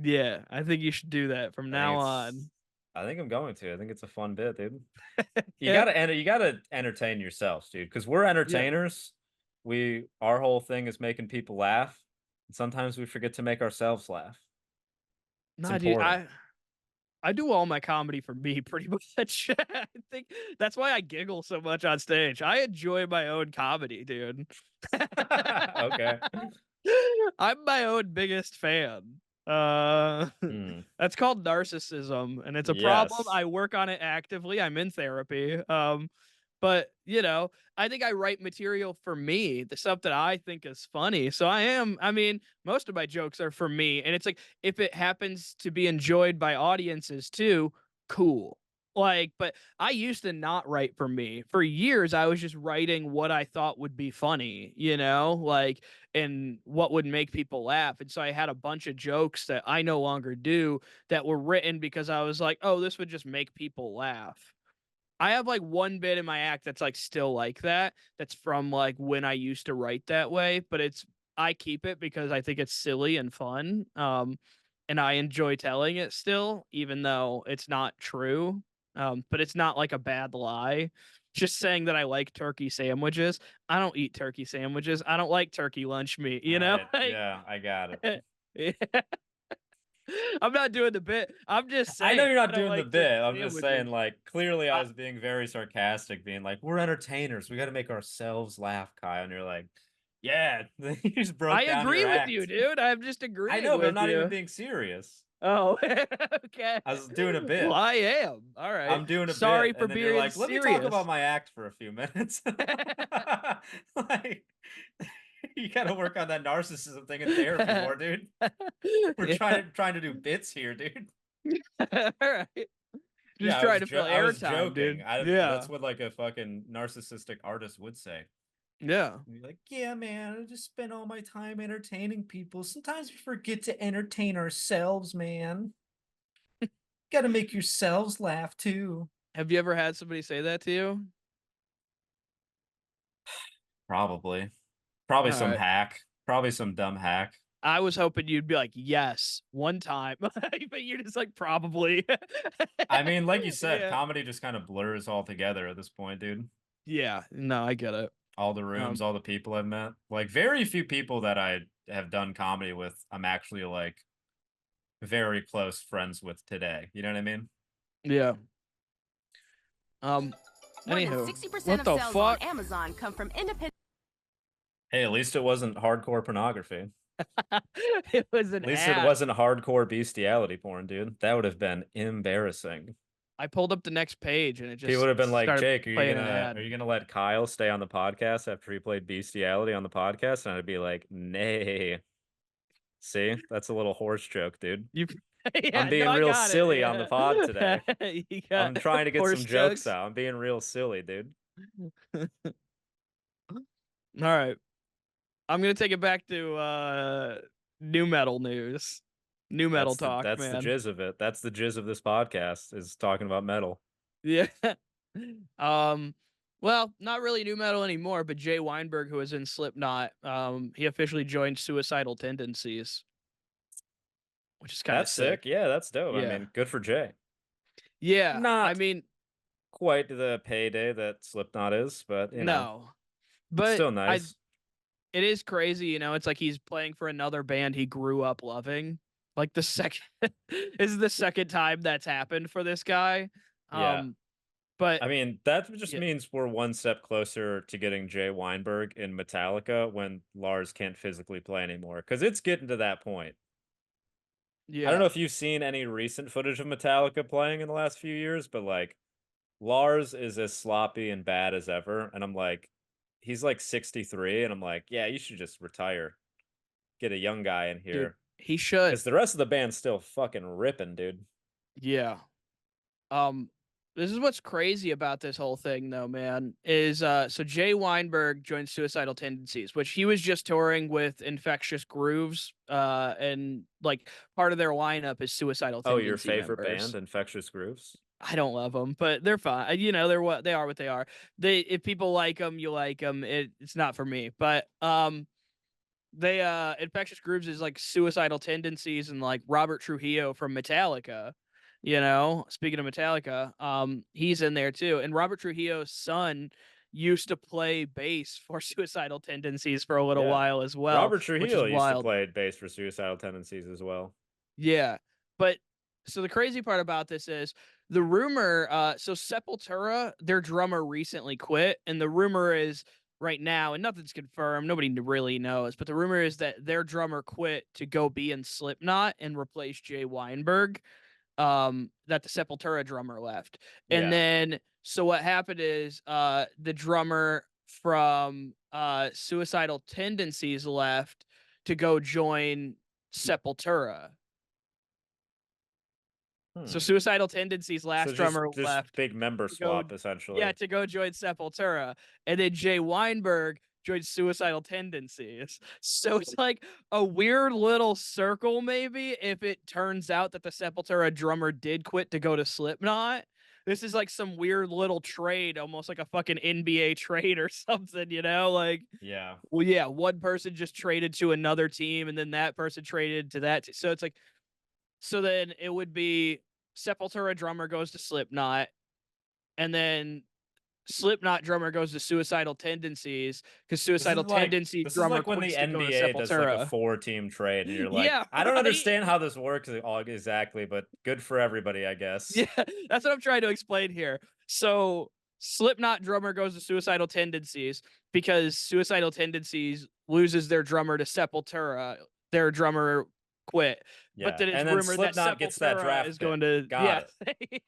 yeah, I think you should do that from I think now it's on. I think I'm going to. I think it's a fun bit, dude. Yeah, You gotta entertain yourselves, dude, because we're yeah. entertainers. Our whole thing is making people laugh. And sometimes we forget to make ourselves laugh. It's Nah, dude, important. I do all my comedy for me pretty much. I think that's why I giggle so much on stage. I enjoy my own comedy, dude. Okay. I'm my own biggest fan. Uh, Hmm. that's called narcissism, and it's a problem. Yes. I work on it actively. I'm in therapy. But I think I write material for me, the stuff that I think is funny. So I mean, most of my jokes are for me, and it's like if it happens to be enjoyed by audiences too, cool. Like, but I used to not write for me. For years, I was just writing what I thought would be funny, like, and what would make people laugh. And so I had a bunch of jokes that I no longer do that were written because I was like, oh, this would just make people laugh. I have like one bit in my act that's like still like that. That's from like when I used to write that way, but I keep it because I think it's silly and fun. And I enjoy telling it still, even though it's not true. But it's not like a bad lie. Just saying that I like turkey sandwiches. I don't eat turkey sandwiches. I don't like turkey lunch meat, All right. Like, Yeah, I got it. yeah. I'm not doing the bit. I'm just I know saying you're I not don't doing the like bit. turkey I'm just saying, sandwiches. like, clearly I I, was being very sarcastic, being like, we're entertainers. We got to make ourselves laugh, Kyle. And you're like, yeah, you just broke I down agree your with you, act. dude. I'm just I agreeing know, but I'm with not even you. being serious. Oh, okay. I was doing a Well, bit. I am. All right. I'm doing a bit. Sorry for And then you're being like, let me talk about serious. my act for a few minutes. Like, you got to work on that narcissism thing in therapy more, dude. We're Yeah. trying to do bits here, dude. All right. Yeah, Just trying to fill I was airtime, joking. dude. Yeah. That's what like a fucking narcissistic artist would say. Yeah. Be like, yeah, man, I just spend all my time entertaining people. Sometimes we forget to entertain ourselves, man. Got to make yourselves laugh too. Have you ever had somebody say that to you? Probably, All some right. hack, probably some dumb hack. I was hoping you'd be like, yes, one time. But you're just like, probably. I mean, like you said, Yeah. comedy just kind of blurs all together at this point, dude. Yeah. No, I get it. All the rooms, Um, all the people I've met. Like, very few people that I have done comedy with, I'm actually like very close friends with today. You know what I mean? yeah. More than Anywho, 60% what of the sales on fuck? Amazon come from independent. Hey, at least it wasn't hardcore pornography. It was an At least it ad. wasn't hardcore bestiality porn, dude. That would have been embarrassing. I pulled up the next page and it People just would have been like, started Jake, playing an ad. are you gonna let Kyle stay on the podcast after he played bestiality on the podcast? And I'd be like, nay. See, that's a little horse joke, dude. You, I'm yeah, no, being I real got silly on the pod today. it. You got I'm trying to get some horse jokes jokes. out. I'm being real silly, dude. All right, I'm gonna take it back to new metal news, new metal talk, That's the man. jizz of it. That's the jizz of this podcast is talking about metal. Yeah. um. Well, not really new metal anymore, but Jay Weinberg, who was in Slipknot, he officially joined Suicidal Tendencies, which is kind of That's sick. sick. Yeah, that's dope. I Yeah. mean, good for Jay. Yeah. I Not mean, quite the payday that Slipknot is, but no. But still nice. it is crazy, it's like he's playing for another band he grew up loving. Like the second this is the second time that's happened for this guy. Yeah. But I mean, that just yeah, means we're one step closer to getting Jay Weinberg in Metallica when Lars can't physically play anymore. Because it's getting to that point. I don't yeah, know if you've seen any recent footage of Metallica playing in the last few years, but like Lars is as sloppy and bad as ever. And I'm like, he's like 63, and I'm like, yeah, you should just retire. Get a young guy in dude, here. he should. Because the rest of the band's still fucking ripping, dude. Yeah. Um, this is what's crazy about this whole thing, though, man. Is so Jay Weinberg joined Suicidal Tendencies, which he was just touring with Infectious Grooves, and like part of their lineup is Suicidal Oh, your Tendency favorite members. band, Infectious Grooves? I don't love them, but they're fine. They're what they are. What they are. If people like them, you like them. It's not for me, but they Infectious Grooves is like Suicidal Tendencies and like Robert Trujillo from Metallica. Speaking of Metallica, he's in there too. And Robert Trujillo's son used to play bass for Suicidal Tendencies for a little Yeah. while as well, Robert which is Trujillo used to wild. play bass for Suicidal Tendencies as well. Yeah. But So the crazy part about this is the rumor. So Sepultura, their drummer recently quit, and the rumor is right now, and nothing's confirmed. Nobody really knows, but the rumor is that their drummer quit to go be in Slipknot and replace Jay Weinberg. That the Sepultura drummer left, and Yeah. then so what happened is the drummer from Suicidal Tendencies left to go join Sepultura. So Hmm. Suicidal Tendencies last So drummer just left big member to go, swap essentially. yeah, to go join Sepultura, and then Jay Weinberg joined Suicidal Tendencies. So it's like a weird little circle, maybe, if it turns out that the Sepultura drummer did quit to go to Slipknot. This is like some weird little trade, almost like a fucking NBA trade or something, you know? Like, Yeah. well, yeah, one person just traded to another team, and then that person traded to that. So it's like, so then it would be Sepultura drummer goes to Slipknot, and then Slipknot drummer goes to Suicidal Tendencies because Suicidal Tendencies This is drummer like when the quits to go to NBA does like a Sepultura. 4-team trade, and you're like, Yeah, I don't right. understand how this works all exactly, but good for everybody, I guess. Yeah, that's what I'm trying to explain here. So Slipknot drummer goes to Suicidal Tendencies because Suicidal Tendencies loses their drummer to Sepultura. Their drummer quit, but Yeah. then it's And then rumored that Slipknot gets that Sepultura draft is pick. going to Got it.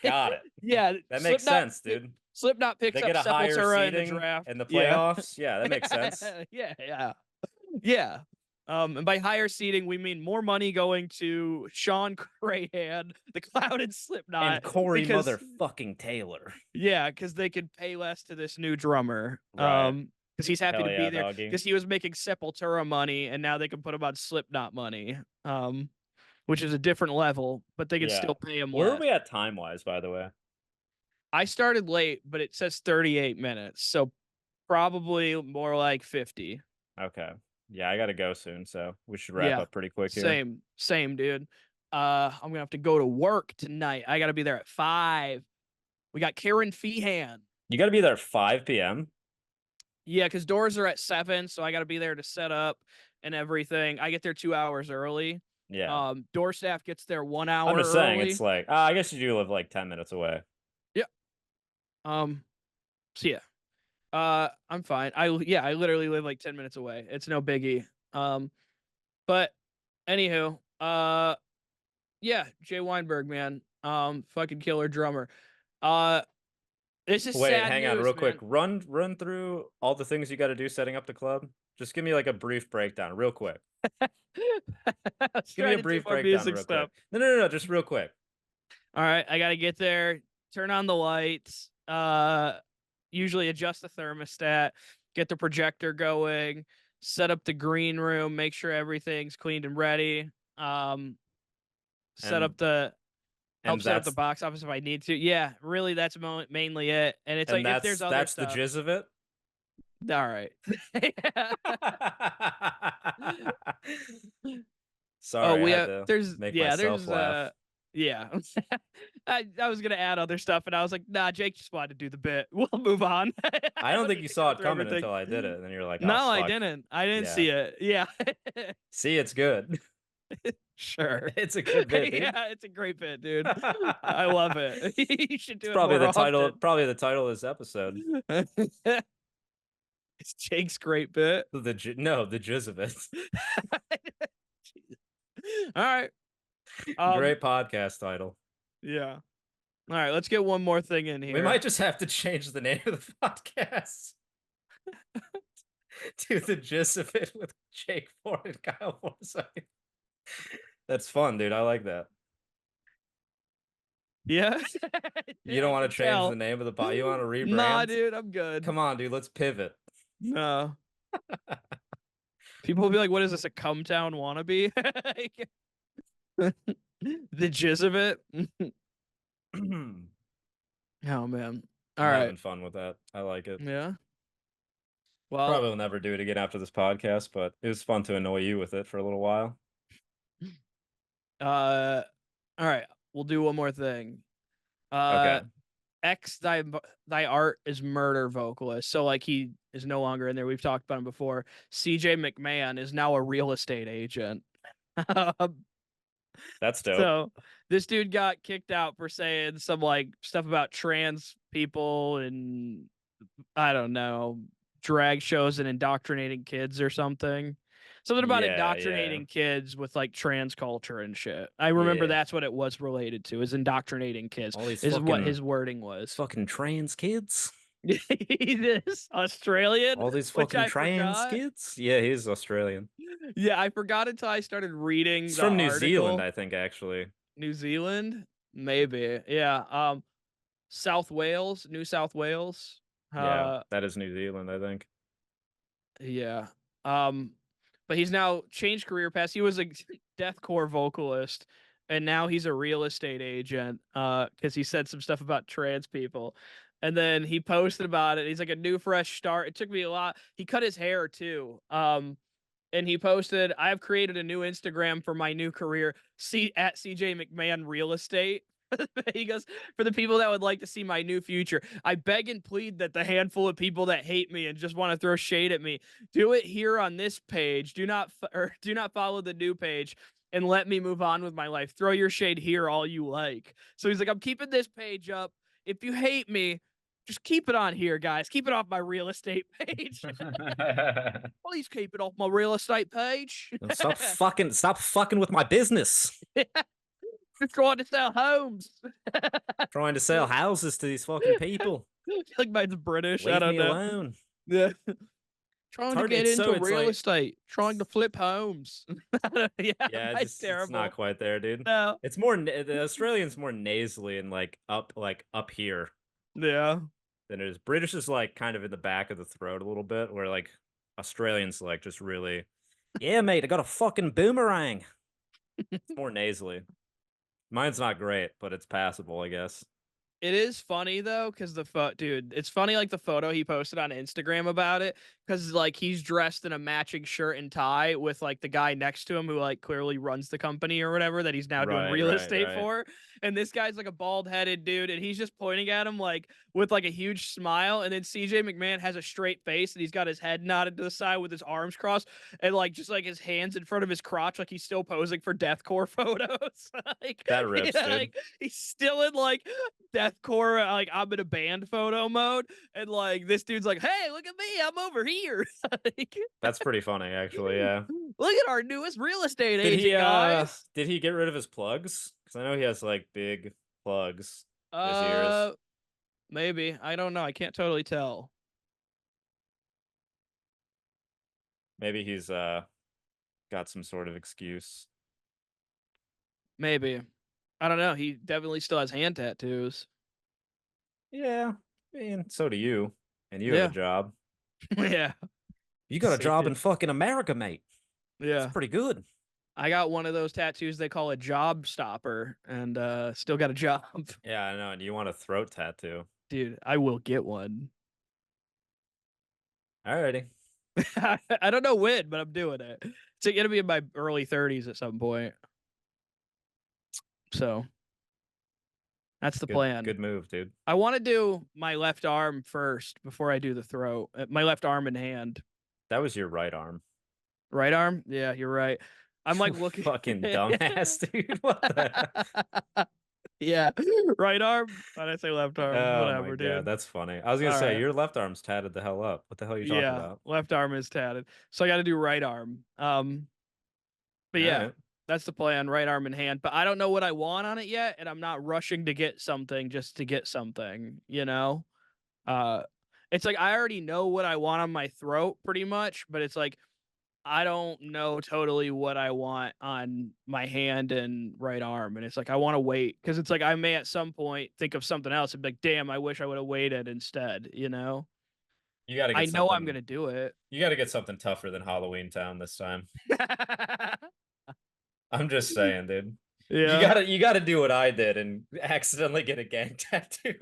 Got it. Yeah, That makes Slipknot sense, dude. Slipknot picks They up get a higher Sepultura in the seeding draft. in the Yeah. playoffs. Yeah, that makes sense. Yeah. And by higher seeding, we mean more money going to Sean Crahan, the Cloud and Slipknot, And Corey because motherfucking Taylor. yeah, because they could pay less to this new drummer. Right. Because he's happy Hell to be yeah, there doggy. because he was making Sepultura money, and now they can put him on Slipknot money. Which is a different level, but they can Yeah. still pay him Where less. are we at time wise, by the way? I started late, but it says 38 minutes, so probably more like 50. Okay. Yeah, I gotta go soon, so we should wrap Yeah, up pretty quick here. same, dude. I'm gonna have to go to work tonight. I gotta be there at 5. We got Karen Feehan. You gotta be there at 5 p.m. Yeah, because doors are at 7, so I gotta be there to set up and everything. I get there 2 hours early. Yeah. Door staff gets there 1 hour I'm just saying, early. it's like, I guess you do live like 10 minutes away. So yeah. I'm fine. I literally live like 10 minutes away. It's no biggie. But anywho, yeah, Jay Weinberg, man. Fucking killer drummer. This is Wait, sad hang on, news, real man. quick. Run through all the things you got to do setting up the club. Just give me like a brief breakdown, real quick. I was Give me trying a to do brief more breakdown, music real stuff. quick. No, just real quick. All right, I gotta get there, turn on the lights, usually adjust the thermostat, get the projector going, set up the green room, make sure everything's cleaned and ready. Set up the help set up the box office if I need to. Yeah, really, that's mainly it. And it's like if there's other that's stuff. the jizz of it. All right. Sorry, we I have had to there's make yeah myself there's laugh. yeah. I was gonna add other stuff, and I was like, nah, Jake just wanted to do the bit. We'll move on. I don't think need you to saw go it through coming everything. until I did it, and then you're like, oh, No, I fuck. didn't. I didn't Yeah. see it. Yeah. See, it's good. Sure. It's a good bit, dude. Yeah, it's a great bit, dude. I love it. You should do It's it probably more the title. often. Probably the title of this episode. It's Jake's great bit. The jizz of it. All right. Great podcast title. Yeah. All right, let's get one more thing in here. We might just have to change the name of the podcast to the jizz of it with Jake Ford and Kyle Forsyth. That's fun, dude. I like that. Yeah. You don't want to change the name of the podcast? You want to rebrand? Nah, dude, I'm good. Come on, dude. Let's pivot. No. People will be like, what is this, a cum town wannabe? The jizz of it. Oh, man. All I'm right. having fun with that. I like it. Yeah. Well, Probably will never do it again after this podcast, but it was fun to annoy you with it for a little while. all right. We'll do one more thing. Okay. X thy art is murder vocalist. So like he is no longer in there. We've talked about him before. CJ McMahon is now a real estate agent. That's dope. So this dude got kicked out for saying some like stuff about trans people and I don't know, drag shows and indoctrinating kids or something. Something about Yeah, indoctrinating kids with like trans culture and shit. I remember Yeah. that's what it was related to, is indoctrinating kids. All these Is what fucking his wording was. fucking trans kids. He is Australian, All these which fucking I trans forgot. kids. Yeah, he's Australian. Yeah, I forgot until I started reading He's the from New Zealand, article. I think, actually. New Zealand, maybe. Yeah. South Wales, New South Wales. Yeah, that is New Zealand, I think. Yeah. Um, but he's now changed career paths. He was a deathcore vocalist, and now he's a real estate agent. Because he said some stuff about trans people, and then he posted about it. He's like a new fresh start. It took me a lot. He cut his hair too. And he posted, "I've created a new Instagram for my new career. See at CJ McMahon Real Estate." He goes, "For the people that would like to see my new future, I beg and plead that the handful of people that hate me and just want to throw shade at me, do it here on this page. Do not follow the new page and let me move on with my life. Throw your shade here all you like." So he's like, "I'm keeping this page up. If you hate me, just keep it on here, guys. Keep it off my real estate page. Please keep it off my real estate page." Stop fucking with my business. Just trying to sell homes. Trying to sell houses to these fucking people. Like mine's British. I Leave don't me know. alone. Yeah. Trying to hard- get it's so- into it's real like- estate. Trying to flip homes. Yeah, Yeah, mine's it's terrible. not quite there, dude. No. It's more the Australian's more nasally and like up here Yeah. than it is. British is like kind of in the back of the throat a little bit, where like Australians like just really, yeah, mate, I got a fucking boomerang. It's more nasally. Mine's not great, but it's passable, I guess. It is funny though, because dude, it's funny like the photo he posted on Instagram about it, because like he's dressed in a matching shirt and tie with like the guy next to him who like clearly runs the company or whatever that he's now doing real estate for. And this guy's like a bald headed dude, and he's just pointing at him like with like a huge smile. And then CJ McMahon has a straight face and he's got his head nodded to the side with his arms crossed and like just like his hands in front of his crotch, like he's still posing for deathcore photos. Like That rips, dude. like he's still in like deathcore, like I'm in a band photo mode, and like this dude's like, "Hey, look at me, I'm over here." Like, That's pretty funny, actually. Yeah. look at our newest real estate agent, guys. Did he get rid of his plugs? Because I know he has like big plugs. His ears. Maybe, I don't know. I can't totally tell. Maybe he's got some sort of excuse. Maybe, I don't know. He definitely still has hand tattoos. Yeah, I mean, so do you, and you Yeah. have a job. Yeah, You got a Sick, job dude. in fucking America, mate. yeah. It's pretty good. I got one of those tattoos they call a job stopper, and still got a job. Yeah, I know. And you want a throat tattoo? Dude, I will get one. Alrighty. I don't know when, but I'm doing it. It's gonna be in my early 30s at some point. So that's the plan. Good move, dude. I want to do my left arm first before I do the throat. My left arm and hand. That was your right arm. Right arm? Yeah, you're right. I'm like looking. Fucking dumbass, dude. What the? Yeah, right arm. Why did I say left arm? Oh Whatever, my dude. God, that's funny. I was gonna All say right. your left arm's tatted the hell up. What the hell are you talking Yeah, about? left arm is tatted, so I got to do right arm. But yeah, Alright. that's the plan. Right arm and hand. But I don't know what I want on it yet, and I'm not rushing to get something just to get something. You know, it's like I already know what I want on my throat pretty much, but it's like I don't know totally what I want on my hand and right arm. And it's like, I want to wait because it's like I may at some point think of something else and be like, damn, I wish I would have waited instead, you know? You gotta get I know I'm something- going to do it. You gotta get something tougher than Halloween Town this time. I'm just saying, dude. Yeah. You gotta do what I did and accidentally get a gang tattoo.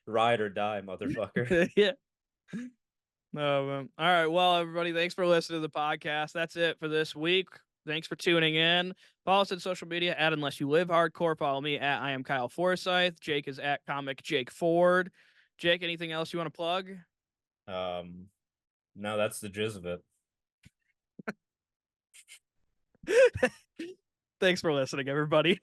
Ride or die, motherfucker. Yeah. No, man. All right. Well, everybody, thanks for listening to the podcast. That's it for this week. Thanks for tuning in. Follow us on social media at Unless You Live Hardcore. Follow me at I am Kyle Forsyth. Jake is at Comic Jake Ford. Jake, anything else you want to plug? No, that's the jizz of it. Thanks for listening, everybody.